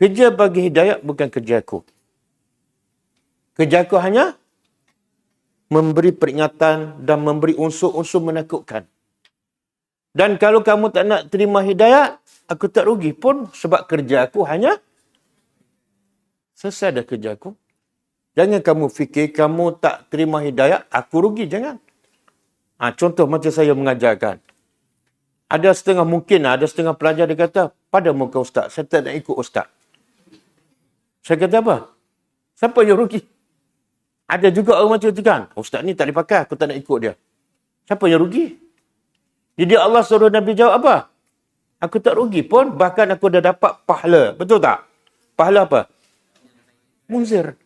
kerja bagi hidayah bukan kerja aku. Kerja aku hanya memberi peringatan dan memberi unsur-unsur menakutkan. Dan kalau kamu tak nak terima hidayah, aku tak rugi pun sebab kerja aku hanya selesai dah kerja aku. Jangan kamu fikir kamu tak terima hidayah, aku rugi. Jangan. Contoh macam saya mengajarkan. Ada setengah pelajar dia kata, pada muka ustaz, saya tak nak ikut ustaz. Saya kata apa? Siapa yang rugi? Ada juga orang macam tu kan. Ustaz ni tak boleh pakai, aku tak nak ikut dia. Siapa yang rugi? Jadi Allah suruh Nabi jawab apa? Aku tak rugi pun, bahkan aku dah dapat pahala. Betul tak? Pahala apa? Munzir.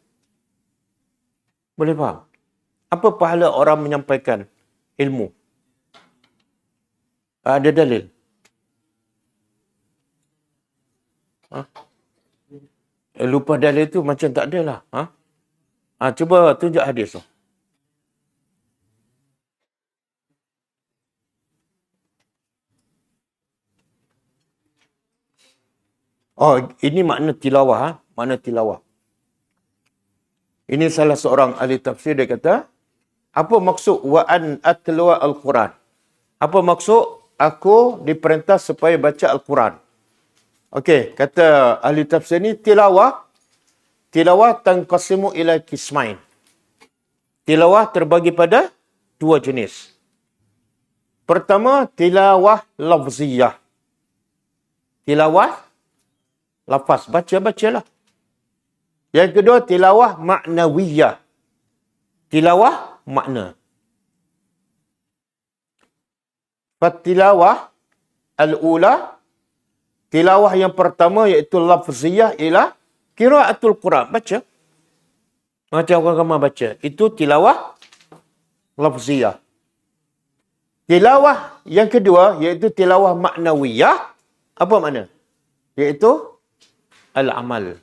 Boleh faham? Apa pahala orang menyampaikan ilmu? Ada dalil? Lupa dalil tu macam tak ada lah. Cuba tunjuk hadis tu. Ini makna tilawah. Makna tilawah. Ini salah seorang ahli tafsir, dia kata, apa maksud wa an atluwa al-Quran? Apa maksud aku diperintah supaya baca Al-Quran? Okey, kata ahli tafsir ni, tilawah tanqasimu ila qismain. Tilawah terbagi pada 2 jenis. Pertama, tilawah lafziyah. Tilawah lafaz, bacalah. Yang kedua, tilawah maknawiyah. Tilawah makna. Fatilawah al-ula, tilawah yang pertama iaitu lafziyah ialah qiraatul Quran, baca. Macam orang ramai baca. Itu tilawah lafziyah. Tilawah yang kedua iaitu tilawah maknawiyah. Apa makna? Iaitu al-amal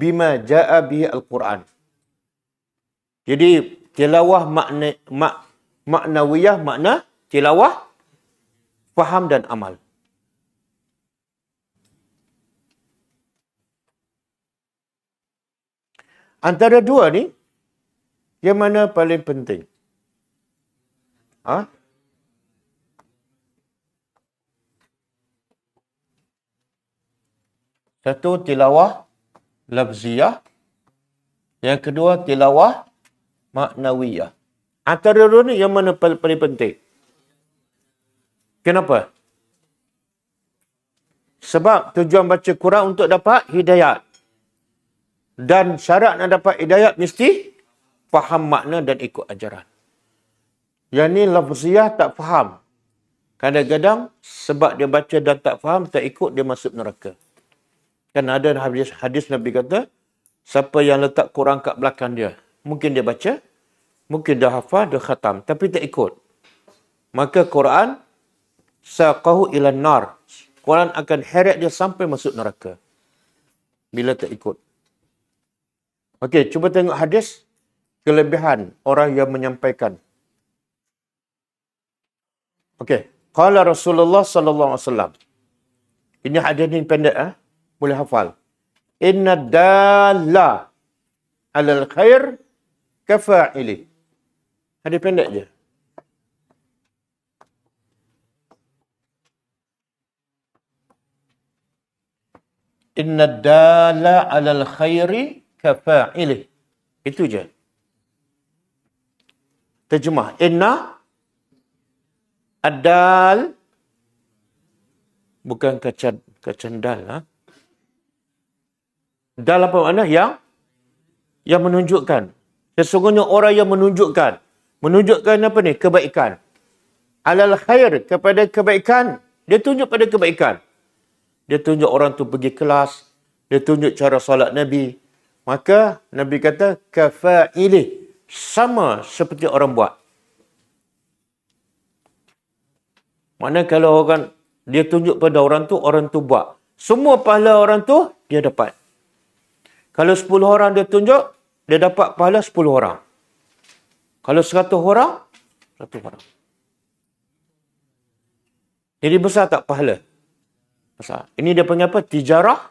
bima jaa bihi al-Quran. Jadi tilawah maknawiyah makna tilawah faham dan amal. Antara dua ni, yang mana paling penting? Satu, tilawah lafziyah. Yang kedua, tilawah maknawiyah. Antara dua ni, yang mana paling penting? Kenapa? Sebab tujuan baca Quran untuk dapat hidayat. Dan syarat nak dapat hidayat mesti faham makna dan ikut ajaran. Yang ni lafziyah tak faham. Kadang-kadang sebab dia baca dan tak faham, tak ikut, dia masuk neraka. Kan ada hadis Nabi kata, siapa yang letak Quran kat belakang dia. Mungkin dia baca, mungkin dia hafal, dia khatam, tapi tak ikut. Maka Quran saqahu ila nar. Quran akan heret dia sampai masuk neraka bila tak ikut. Okey, cuba tengok hadis kelebihan orang yang menyampaikan. Okey, qala Rasulullah sallallahu alaihi wasallam. Ini hadis ni pendek boleh hafal. Inna dalla 'alal khair kafa'ili. Hadis pendek je. Inna dalla 'alal khairi kafa'ili. Itu je. Terjemah. Inna ad-dal bukan kacandal. Dal apa makna? Yang menunjukkan. Sesungguhnya orang yang menunjukkan. Menunjukkan apa ni? Kebaikan. Alal khair, kepada kebaikan. Dia tunjuk pada kebaikan. Dia tunjuk orang tu pergi kelas. Dia tunjuk cara solat Nabi. Maka Nabi kata, kafa'ilih. Sama seperti orang buat. Maknanya kalau dia tunjuk pada orang tu buat. Semua pahala orang tu, dia dapat. Kalau 10 orang dia tunjuk, dia dapat pahala 10 orang. Kalau 100 orang, 100 orang. Jadi besar tak pahala? Besar. Ini dia panggil apa? Tijarah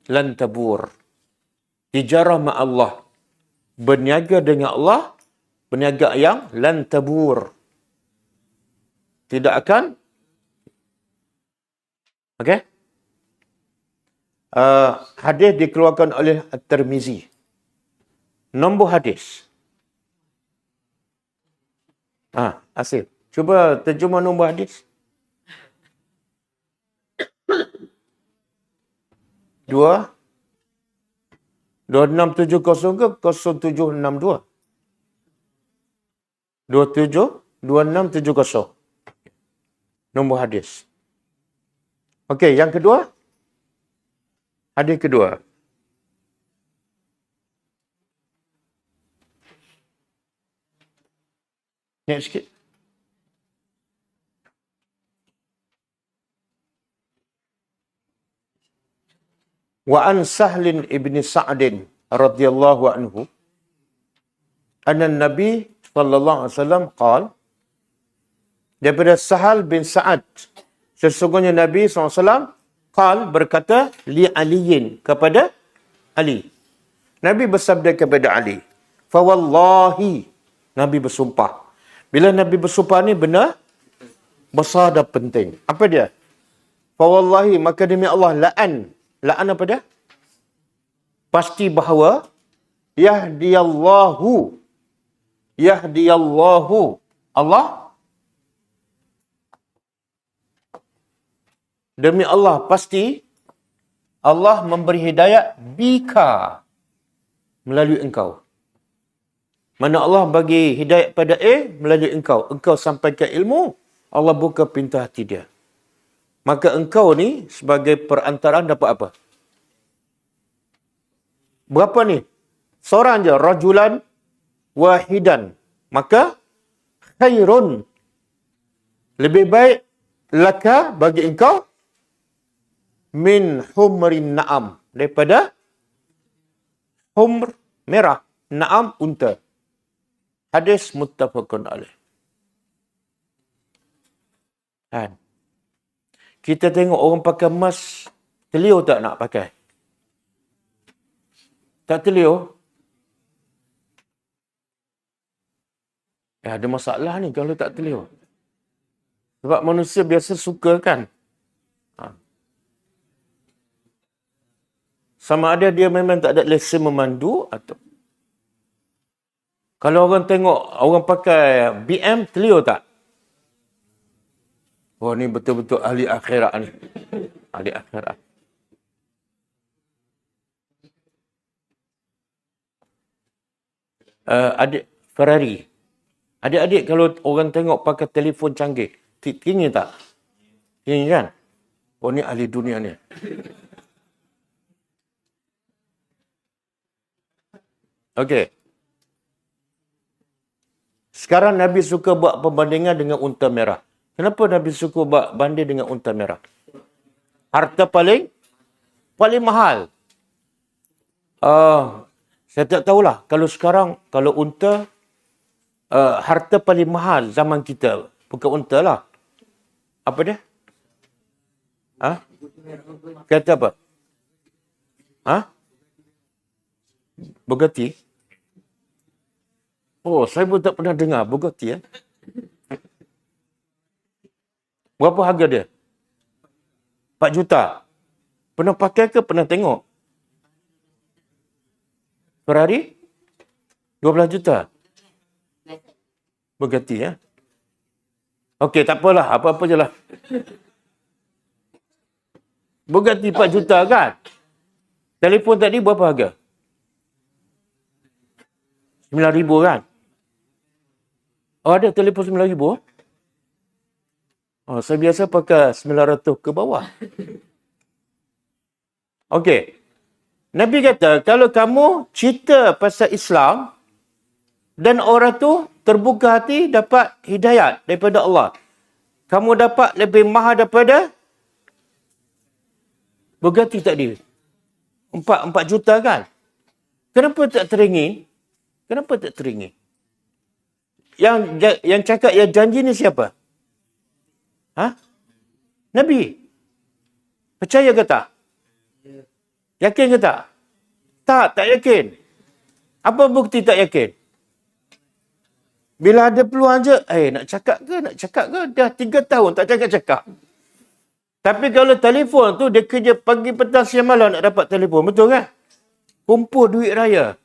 lan tabur. Tijarah ma Allah. Berniaga dengan Allah, berniaga yang lan tabur. Tidak akan. Okey? Hadis dikeluarkan oleh At-Tirmizi. Nombor hadis. Asif. Cuba terjemah nombor hadis. 2670 ke 0762? 2670. Nombor hadis. Okey, yang kedua. Hadis kedua. Naik sikit. Wa an Sahlin ibn Sa'din radhiyallahu anhu anna Nabi sallallahu alaihi wasallam qala, daripada Sahal bin Sa'ad, sesungguhnya Nabi SAW berkata, li aliyin, kepada Ali. Nabi bersabda kepada Ali, fawallahi, Nabi bersumpah. Bila Nabi bersumpah ni benar, besar dan penting. Apa dia? Fawallahi, maka demi Allah, la'an. La'an apa dia? Pasti bahawa yahdiyallahu Allah, demi Allah, pasti Allah memberi hidayat bika, melalui engkau. Mana Allah bagi hidayat pada melalui engkau. Engkau sampaikan ilmu, Allah buka pintu hati dia. Maka engkau ni sebagai perantaraan dapat apa? Berapa ni? Seorang je, rajulan wahidan. Maka khairun, lebih baik laka, bagi engkau, min humrin na'am, daripada humr, merah, na'am, unta. Hadis muttafaqun alaih. Kan? Kita tengok orang pakai emas, telio tak nak pakai? Tak telio? Ada masalah ni kalau tak telio. Sebab manusia biasa suka kan? Sama ada dia memang tak ada lesen memandu atau... Kalau orang tengok orang pakai BM, telio tak? Oh, ni betul-betul ahli akhirat ni. Ahli akhirat. Adik Ferrari. Adik-adik kalau orang tengok pakai telefon canggih, tinggi tak? Tinggi kan? Oh, ni ahli dunia ni. Okey. Sekarang Nabi suka buat perbandingan dengan unta merah. Kenapa Nabi suka buat banding dengan unta merah? Harta paling mahal. Saya tak tahulah. Kalau sekarang, kalau unta, harta paling mahal zaman kita. Bukan unta lah. Apa dia? Kata apa? Bugatti? Oh, saya pun tak pernah dengar Bugatti. Berapa harga dia? 4 juta. Pernah pakai ke pernah tengok? Ferrari? 12 juta. Bugatti ya. Okey, tak apalah. Apa-apa je lah. Bugatti 4 juta kan? Telefon tadi berapa harga? 9,000 kan? Oh, ada telefon 9,000? Oh, saya biasa pakai 900 ke bawah. Okey. Nabi kata, kalau kamu cerita pasal Islam dan orang tu terbuka hati dapat hidayat daripada Allah, kamu dapat lebih mahal daripada Bugatti tadi. 4 juta kan? Kenapa tak teringin? Kenapa tak teringin? Yang cakap yang janji ni siapa? Nabi. Percaya ke tak? Yakin ke tak? Tak yakin. Apa bukti tak yakin? Bila ada peluang je, nak cakap ke? Dah 3 tahun tak cakap. Tapi kalau telefon tu, dia kerja pagi, petang, siang, malam nak dapat telefon. Betul kan? Kumpul duit raya.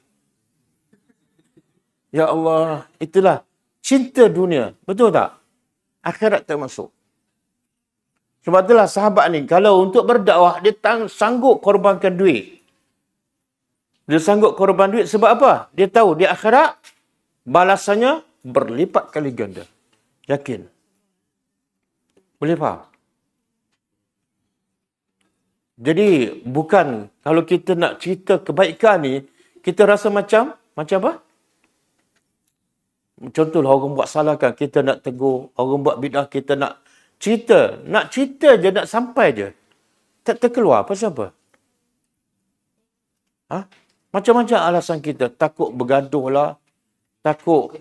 Ya Allah, itulah cinta dunia. Betul tak? Akhirat tak masuk. Sebab itulah sahabat ni, kalau untuk berdakwah, dia sanggup korbankan duit. Dia sanggup korban duit sebab apa? Dia tahu di akhirat, balasannya berlipat kali ganda. Yakin. Boleh faham? Jadi, bukan kalau kita nak cerita kebaikan ni, kita rasa macam apa? Contohlah orang buat salah kan, kita nak tegur. Orang buat bid'ah, kita nak cerita. Nak cerita je, nak sampai je. Tak terkeluar. Pasal apa? Macam-macam alasan kita. Takut bergaduh lah. Takut.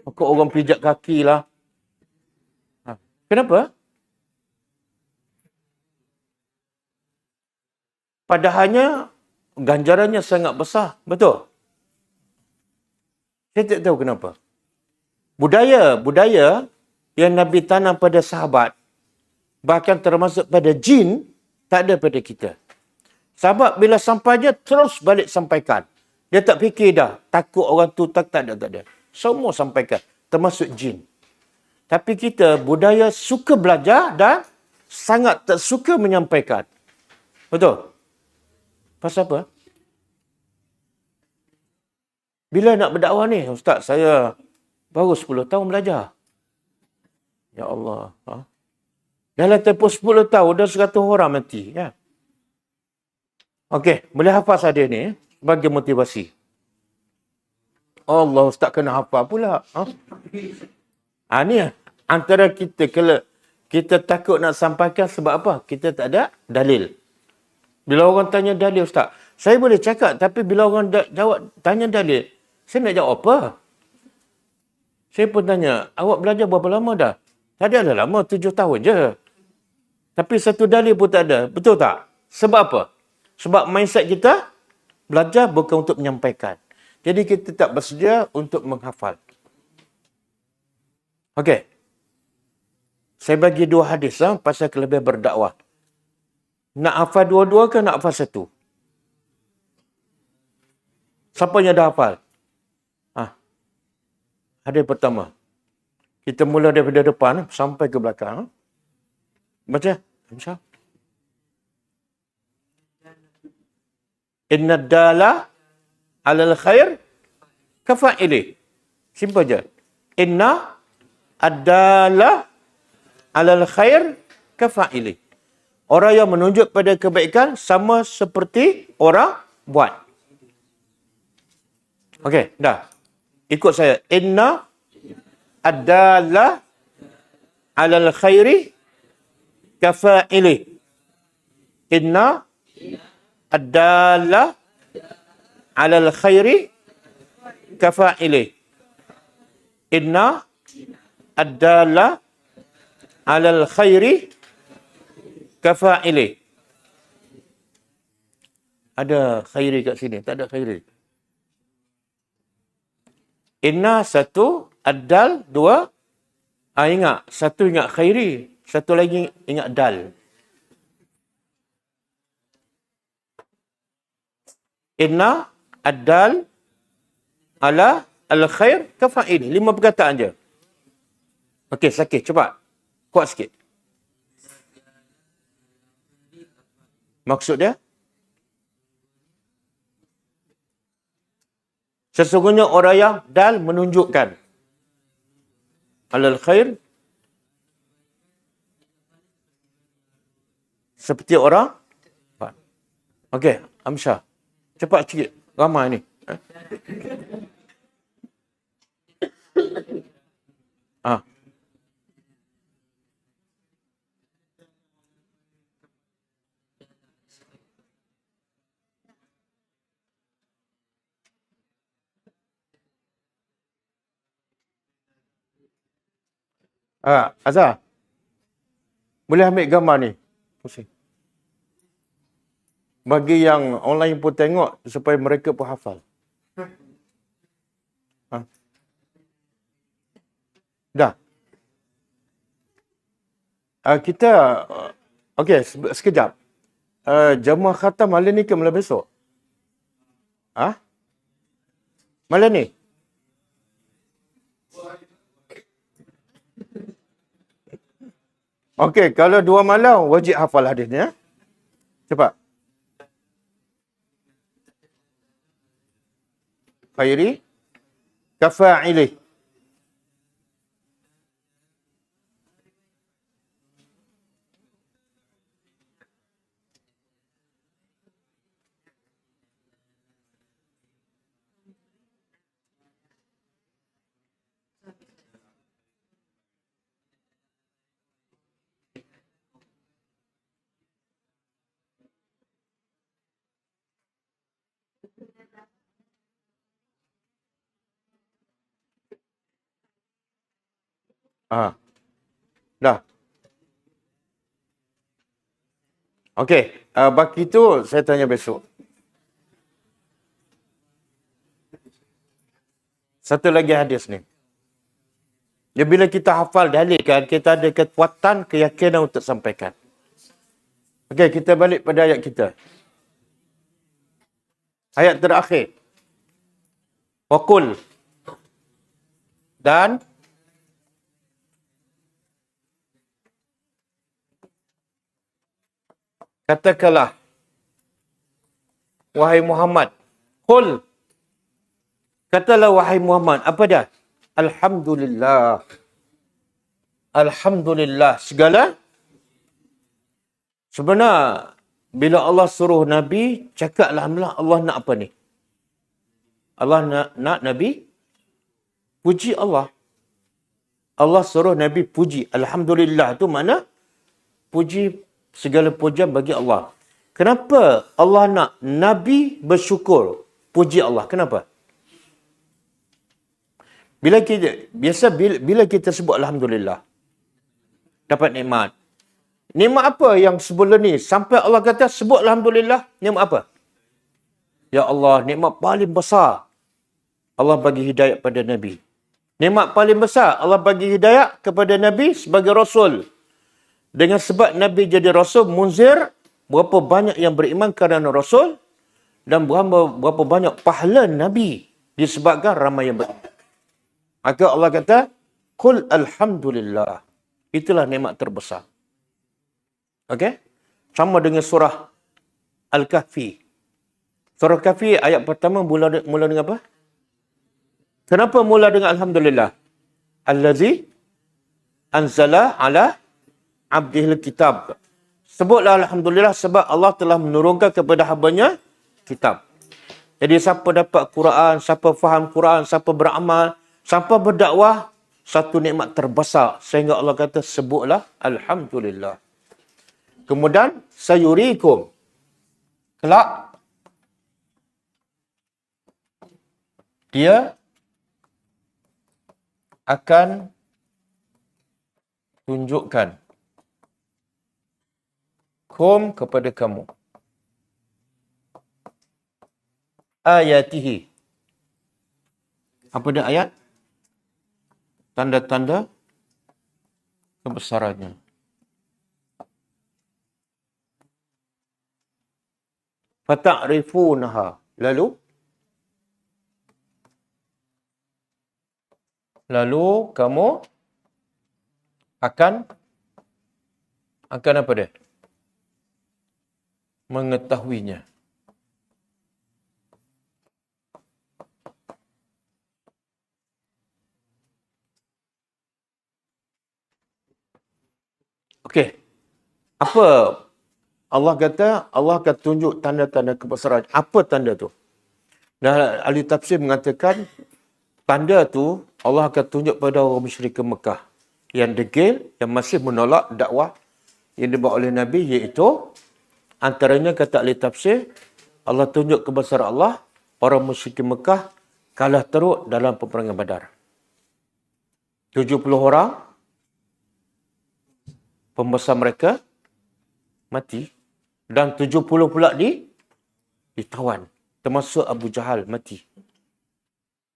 Takut orang pijak kaki lah. Kenapa? Padahalnya, ganjarannya sangat besar. Betul? Saya tak tahu kenapa. Budaya yang Nabi tanam pada sahabat, bahkan termasuk pada jin, tak ada pada kita. Sahabat bila sampai je, terus balik sampaikan. Dia tak fikir dah. Takut orang tu, tak ada. Semua sampaikan. Termasuk jin. Tapi kita, budaya suka belajar dan sangat tak suka menyampaikan. Betul? Pasal apa? Bila nak berdakwah ni, Ustaz, saya baru 10 tahun belajar. Ya Allah. Dalam tempoh 10 tahun, dah 100 orang mati. Ya? Okey, boleh hafaz ada ni sebagai motivasi. Allah, Ustaz kena hafaz pula. Ni antara kita, kalau kita takut nak sampaikan sebab apa? Kita tak ada dalil. Bila orang tanya dalil, Ustaz, saya boleh cakap, tapi bila orang tanya dalil, saya nak jawab apa? Saya pun tanya, awak belajar berapa lama dah? Tak ada lama, 7 tahun je. Tapi satu dalil pun tak ada. Betul tak? Sebab apa? Sebab mindset kita, belajar bukan untuk menyampaikan. Jadi kita tak bersedia untuk menghafal. Okey. Saya bagi 2 hadis pasal kelebihan berdakwah. Nak hafal 2 ke nak hafal 1? Siapa yang dah hafal? Hadis pertama. Kita mula daripada depan sampai ke belakang. Baca. Insya. Inna dala alal khair kafa'ili. Simple je. Inna ad-dala alal khair kafa'ili. Orang yang menunjuk pada kebaikan sama seperti orang buat. Okey, dah. Ikut saya. Inna ad-dalla 'alal khairi kafa'ili. Inna ad-dalla 'alal khairi kafa'ili. Inna ad-dalla 'alal khairi kafa'ili. Ada khairi kat sini, tak ada khairi. Inna satu, ad-dal dua. Ingat, satu ingat khairi, satu lagi ingat dal. Inna ad-dal ala al-khair kafa'ili. 5 perkataan je. Okey, sakit, cepat. Kuat sikit. Maksud dia? Sesungguhnya orang yang dal menunjukkan. Alal khair. Seperti orang. Okey, Amsyah. Cepat sikit. Ramai ni. Azhar. Boleh ambil gambar ni. Pusing. Bagi yang online pun tengok supaya mereka pun hafal. Dah. Kita okey, sekejap. Jemaah khatam malam ni ke malam besok? Malam ni? Okey, kalau 2 malam wajib hafal hadis ni ya. Cepat. Khairi kafa'ili. Dah. Okey, baki tu saya tanya besok. Satu lagi hadis ni. Ya, bila kita hafal dalil kan, kita ada kekuatan, keyakinan untuk sampaikan. Okey, kita balik pada ayat kita. Ayat terakhir. Waqul. Dan katakanlah, wahai Muhammad. Qul. Katalah wahai Muhammad. Apa dia? Alhamdulillah. Alhamdulillah. Segala. Sebenarnya, bila Allah suruh Nabi, cakap Alhamdulillah, Allah nak apa ni? Allah nak Nabi puji Allah. Allah suruh Nabi puji. Alhamdulillah tu mana? Puji, segala pujian bagi Allah. Kenapa Allah nak Nabi bersyukur? Puji Allah. Kenapa? Bila kita sebut Alhamdulillah, dapat nikmat. Nikmat apa yang sebelum ni? Sampai Allah kata sebut Alhamdulillah, nikmat apa? Ya Allah, nikmat paling besar. Allah bagi hidayat pada Nabi. Nikmat paling besar, Allah bagi hidayat kepada Nabi sebagai Rasul. Dengan sebab Nabi jadi Rasul, munzir, berapa banyak yang beriman kerana Rasul, dan berapa banyak pahala Nabi disebabkan ramai yang beriman. Maka Allah kata, Qul Alhamdulillah. Itulah nikmat terbesar. Okey? Sama dengan surah Al-Kahfi. Surah Kahfi ayat pertama mula dengan apa? Kenapa mula dengan Alhamdulillah? Allazi anzala ala abdihil kitab. Sebutlah Alhamdulillah sebab Allah telah menurunkan kepada hamba-Nya kitab. Jadi siapa dapat Quran, siapa faham Quran, siapa beramal, siapa berdakwah, satu nikmat terbesar. Sehingga Allah kata sebutlah Alhamdulillah. Kemudian sayurikum. Kelak dia akan tunjukkan kum kepada kamu ayatihi. Apa dia ayat? Tanda-tanda kebesarannya. Fata'rifunaha. Lalu kamu akan apa dia? Mengetahuinya. Okey. Apa Allah kata? Allah akan tunjuk tanda-tanda kebesaran. Apa tanda tu? Dan ahli tafsir mengatakan tanda tu Allah akan tunjuk pada orang musyrik Mekah yang degil, yang masih menolak dakwah yang dibawa oleh Nabi, iaitu antaranya kata ahli tafsir, Allah tunjuk kebesaran Allah, orang musyrik Mekah kalah teruk dalam peperangan Badar. 70 orang pembesar mereka mati dan 70 pula ditawan, termasuk Abu Jahal mati.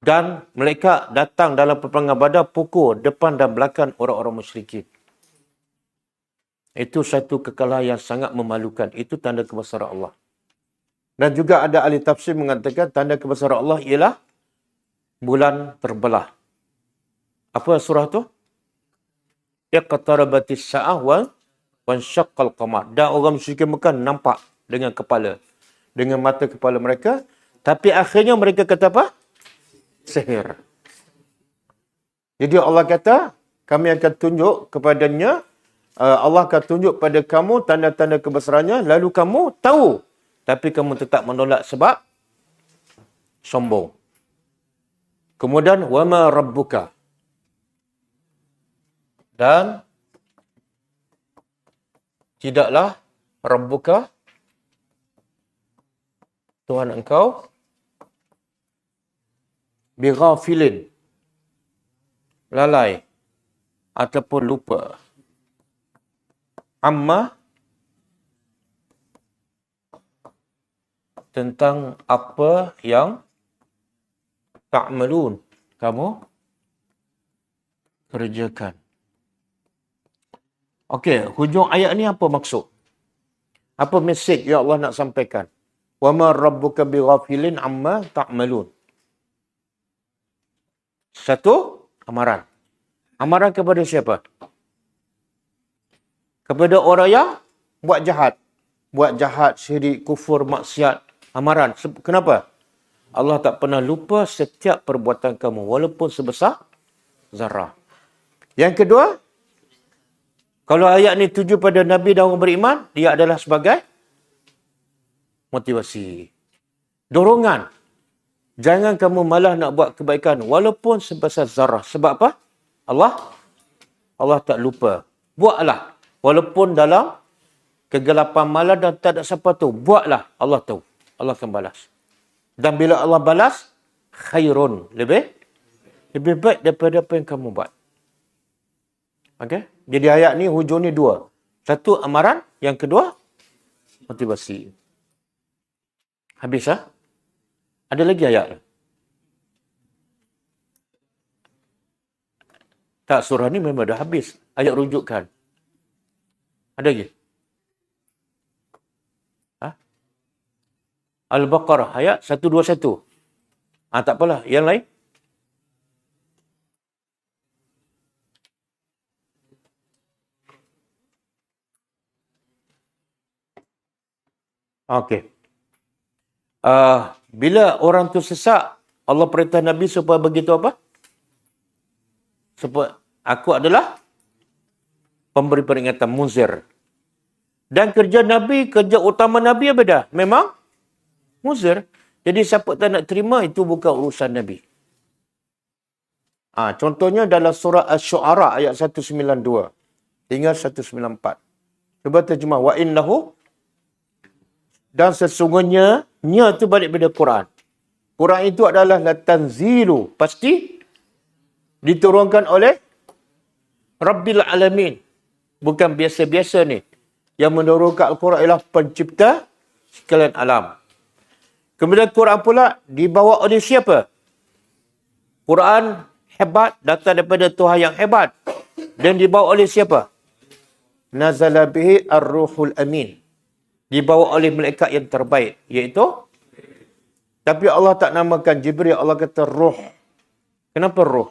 Dan mereka datang dalam peperangan Badar pukul depan dan belakang orang-orang musyrikin. Itu satu kekalahan yang sangat memalukan. Itu tanda kebesaran Allah. Dan juga ada ahli tafsir mengatakan tanda kebesaran Allah ialah bulan terbelah. Apa surah tu? Iqtarabatis sa'ah wa wansyaqqal qamar. Dan orang musyrikin Mekah nampak dengan kepala, dengan mata kepala mereka, tapi akhirnya mereka kata apa? Sihir. Jadi Allah kata, kami akan tunjuk kepadanya, Allah akan tunjuk pada kamu tanda-tanda kebesarannya, lalu kamu tahu, tapi kamu tetap menolak sebab sombong. Kemudian, wama rabbuka. Dan tidaklah rabbuka, Tuhan engkau, bighafilin, lalai ataupun lupa, amma, tentang apa yang ta'malun, kamu kerjakan. Okey, hujung ayat ni apa maksud? Apa mesej yang Allah nak sampaikan? Wa ma rabbuka bighafilin amma ta'malun. Satu, amaran. Amaran kepada siapa? Kepada orang yang buat jahat. Buat jahat, syirik, kufur, maksiat. Amaran. Kenapa? Allah tak pernah lupa setiap perbuatan kamu, walaupun sebesar zarah. Yang kedua, kalau ayat ni tuju pada Nabi dan orang beriman, dia adalah sebagai motivasi. Dorongan. Jangan kamu malah nak buat kebaikan walaupun sebesar zarah. Sebab apa? Allah tak lupa. Buatlah. Walaupun dalam kegelapan malam dan tak ada siapa tu. Buatlah. Allah tahu. Allah akan balas. Dan bila Allah balas, khairun. Lebih baik daripada apa yang kamu buat. Okey? Jadi ayat ni hujung ni dua. Satu, amaran. Yang kedua, motivasi. Habis lah. Ada lagi ayat? Tak, surah ni memang dah habis. Ayat rujukan. Ada lagi? Al-Baqarah ayat 121. Tak apalah. Yang lain? Okey. Bila orang tu sesak, Allah perintah Nabi supaya begitu apa? Supaya aku adalah pemberi peringatan, munzir. Dan kerja Nabi, kerja utama Nabi apa dah? Memang muzir. Jadi siapa tak nak terima, itu bukan urusan Nabi. Contohnya dalam surah Asy-Syu'ara ayat 192 hingga 194. Cuba terjemah. Wa innahu, dan sesungguhnya, nya tu balik pada Quran. Quran itu adalah latanzilu. Pasti diturunkan oleh Rabbil Alamin. Bukan biasa-biasa ni. Yang menurunkan Al-Quran ialah pencipta sekalian alam. Kemudian Quran pula dibawa oleh siapa? Quran hebat, datang daripada Tuhan yang hebat. Dan dibawa oleh siapa? Nazala bihi ar-ruhul amin. Dibawa oleh malaikat yang terbaik. Iaitu? Tapi Allah tak namakan Jibril. Allah kata ruh. Kenapa ruh?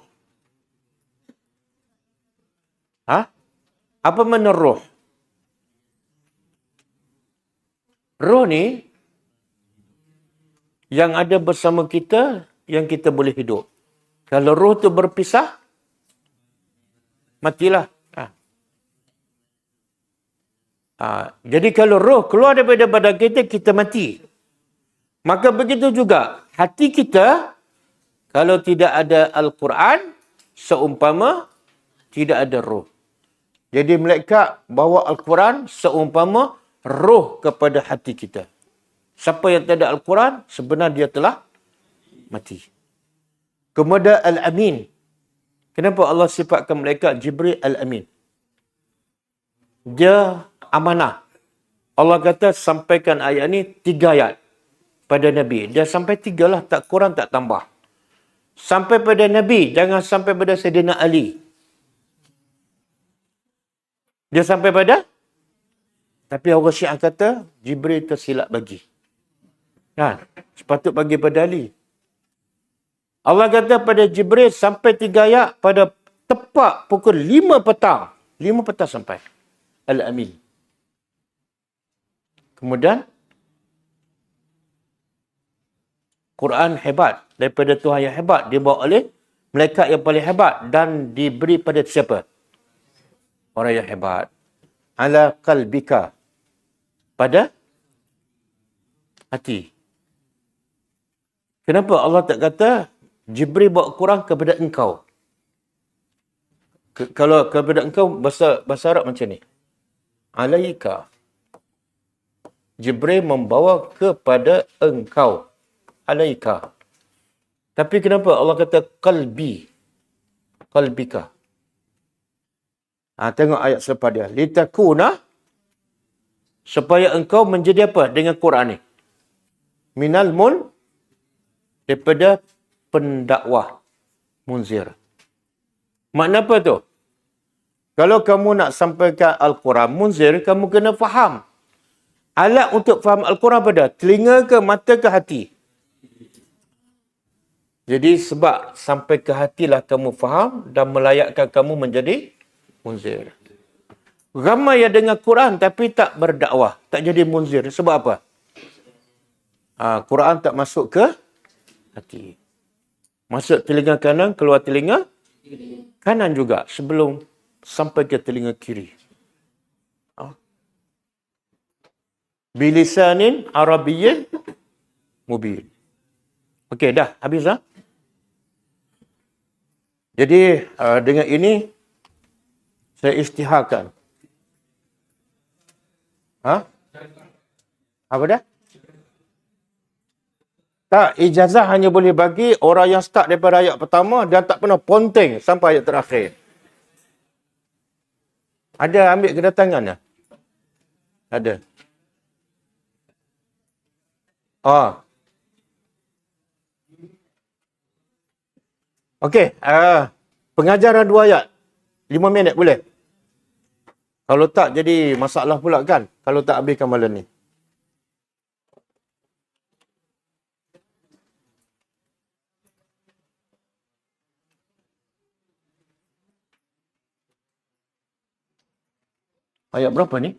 Apa makna ruh? Ruh ni yang ada bersama kita, yang kita boleh hidup. Kalau roh tu berpisah, matilah. Jadi kalau roh keluar daripada badan kita, kita mati. Maka begitu juga hati kita, kalau tidak ada Al-Quran, seumpama tidak ada roh. Jadi malaikat bawa Al-Quran seumpama roh kepada hati kita. Siapa yang tak ada Al-Quran, sebenarnya dia telah mati. Kemudian Al-Amin. Kenapa Allah sifatkan malaikat Jibril Al-Amin? Dia amanah. Allah kata sampaikan ayat ni 3 ayat pada Nabi. Dia sampai 3 lah, tak kurang tak tambah. Sampai pada Nabi, jangan sampai pada Sayyidina Ali. Dia sampai pada, tapi orang Syiah kata Jibril tersilap bagi. Sepatut bagi pada Ali. Allah kata pada Jibril sampai 3 ayat pada tepat pukul 5 petang. 5 petang sampai. Al-Amin. Kemudian, Quran hebat. Daripada Tuhan yang hebat. Dibawa oleh malaikat yang paling hebat. Dan diberi pada siapa? Orang yang hebat. Ala qalbika. Pada hati. Kenapa Allah tak kata Jibril bawa Quran kepada engkau? Kalau kepada engkau, bahasa Arab macam ni. Alaika. Jibril membawa kepada engkau. Alaika. Tapi kenapa Allah kata qalbi? Qalbika. Tengok ayat selepas dia. Litakuna. Supaya engkau menjadi apa dengan Quran ni? Minal daripada pendakwah. Munzir. Makna apa tu? Kalau kamu nak sampaikan Al-Quran munzir, kamu kena faham. Alat untuk faham Al-Quran pada telinga ke, mata ke, hati? Jadi sebab sampai ke hatilah kamu faham dan melayakkan kamu menjadi munzir. Ramai yang dengar Quran tapi tak berdakwah, tak jadi munzir. Sebab apa? Quran tak masuk ke hati. Masuk telinga kanan, keluar telinga kanan juga sebelum sampai ke telinga kiri. Bilisanin Arabiyyin mubin. Okey, dah habis dah. Jadi dengan ini saya isytiharkan. Apa dah? Tak, ijazah hanya boleh bagi orang yang start daripada ayat pertama dan tak pernah ponteng sampai ayat terakhir. Ada ambil kedatangan tak? Ada. Okey, pengajaran 2 ayat. 5 minit boleh? Kalau tak, jadi masalah pula kan? Kalau tak habiskan malam ni. Ayat berapa ni?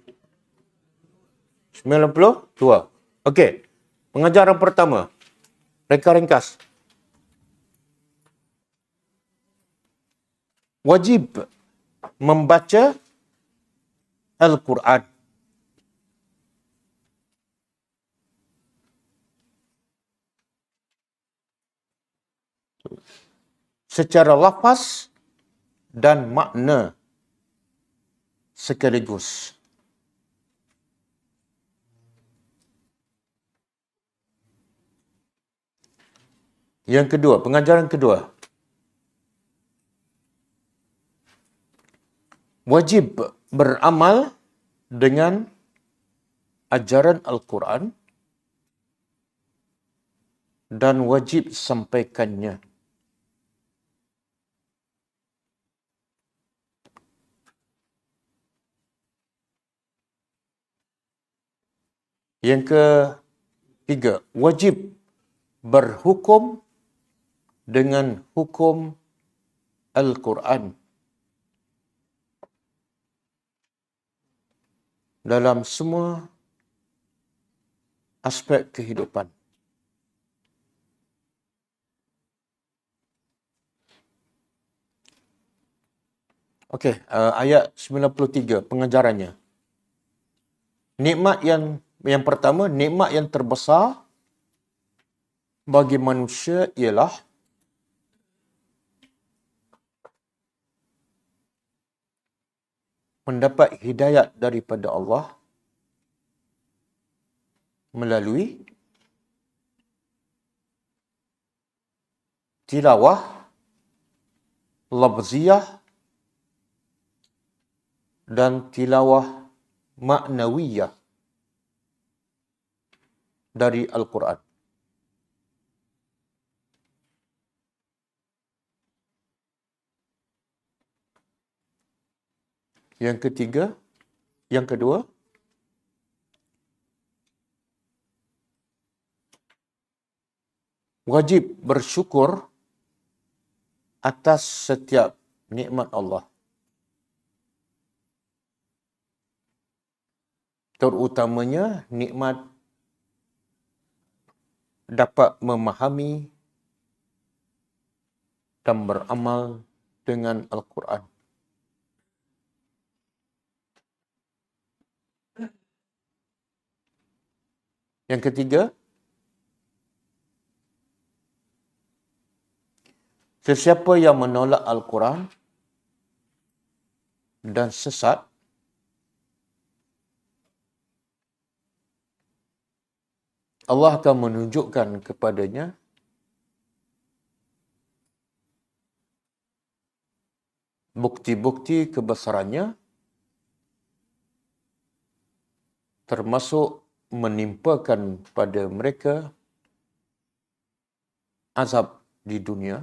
92. Okey. Pengajaran pertama. Reka ringkas. Wajib membaca Al-Quran secara lafaz dan makna sekaligus. Yang kedua, pengajaran kedua. Wajib beramal dengan ajaran Al-Quran dan wajib sampaikannya. Yang ketiga, wajib berhukum dengan hukum Al-Quran dalam semua aspek kehidupan. Okey, ayat 93 pengajarannya. Nikmat yang pertama, nikmat yang terbesar bagi manusia ialah mendapat hidayat daripada Allah melalui tilawah lafziyah dan tilawah maknawiyah dari Al-Quran. Yang kedua, wajib bersyukur atas setiap nikmat Allah. Terutamanya nikmat dapat memahami dan beramal dengan Al-Quran. Yang ketiga, sesiapa yang menolak Al-Quran dan sesat, Allah akan menunjukkan kepadanya bukti-bukti kebesarannya, termasuk menimpakan pada mereka azab di dunia,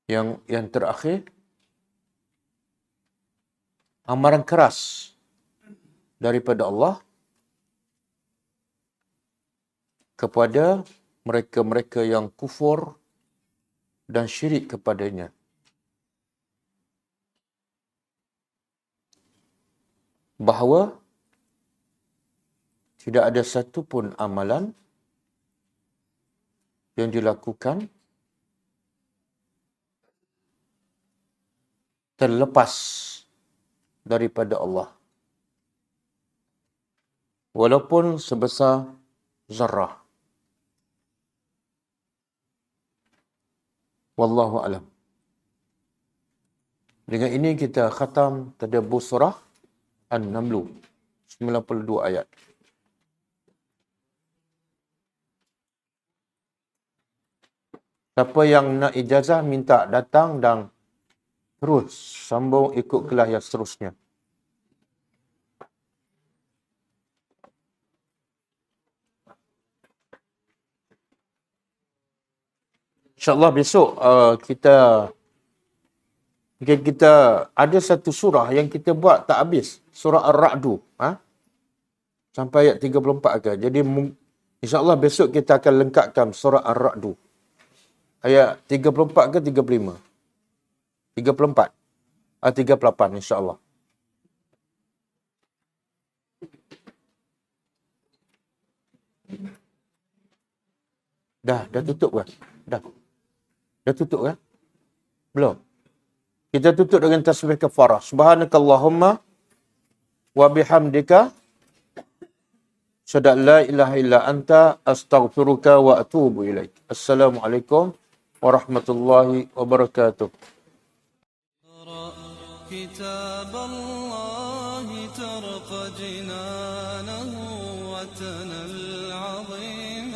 yang terakhir, amaran keras daripada Allah kepada mereka-mereka yang kufur dan syirik kepadanya. Bahawa tidak ada satu pun amalan yang dilakukan terlepas daripada Allah, walaupun sebesar zarrah. Wallahu alam. Dengan ini kita khatam tadabbur surah An-Naml, 92 ayat. Siapa yang nak ijazah minta datang dan terus sambung ikut kelas yang seterusnya. InsyaAllah besok kita ada satu surah yang kita buat tak habis. Surah Ar-Ra'du. Sampai ayat 34 ke. Jadi insyaAllah besok kita akan lengkapkan surah Ar-Ra'du. Ayat 34 ke 35? 34. 38 insyaAllah. Dah tutup ke? Dah tutup ke? Belum. Kita tutup dengan tasbih kafarah. Subhanakallahumma wa bihamdika Asyhadu an la ilaha illa anta astaghfiruka wa atubu ilaik. Assalamualaikum warahmatullahi wabarakatuh. كتاب الله ترق جنانه وتنى العظيم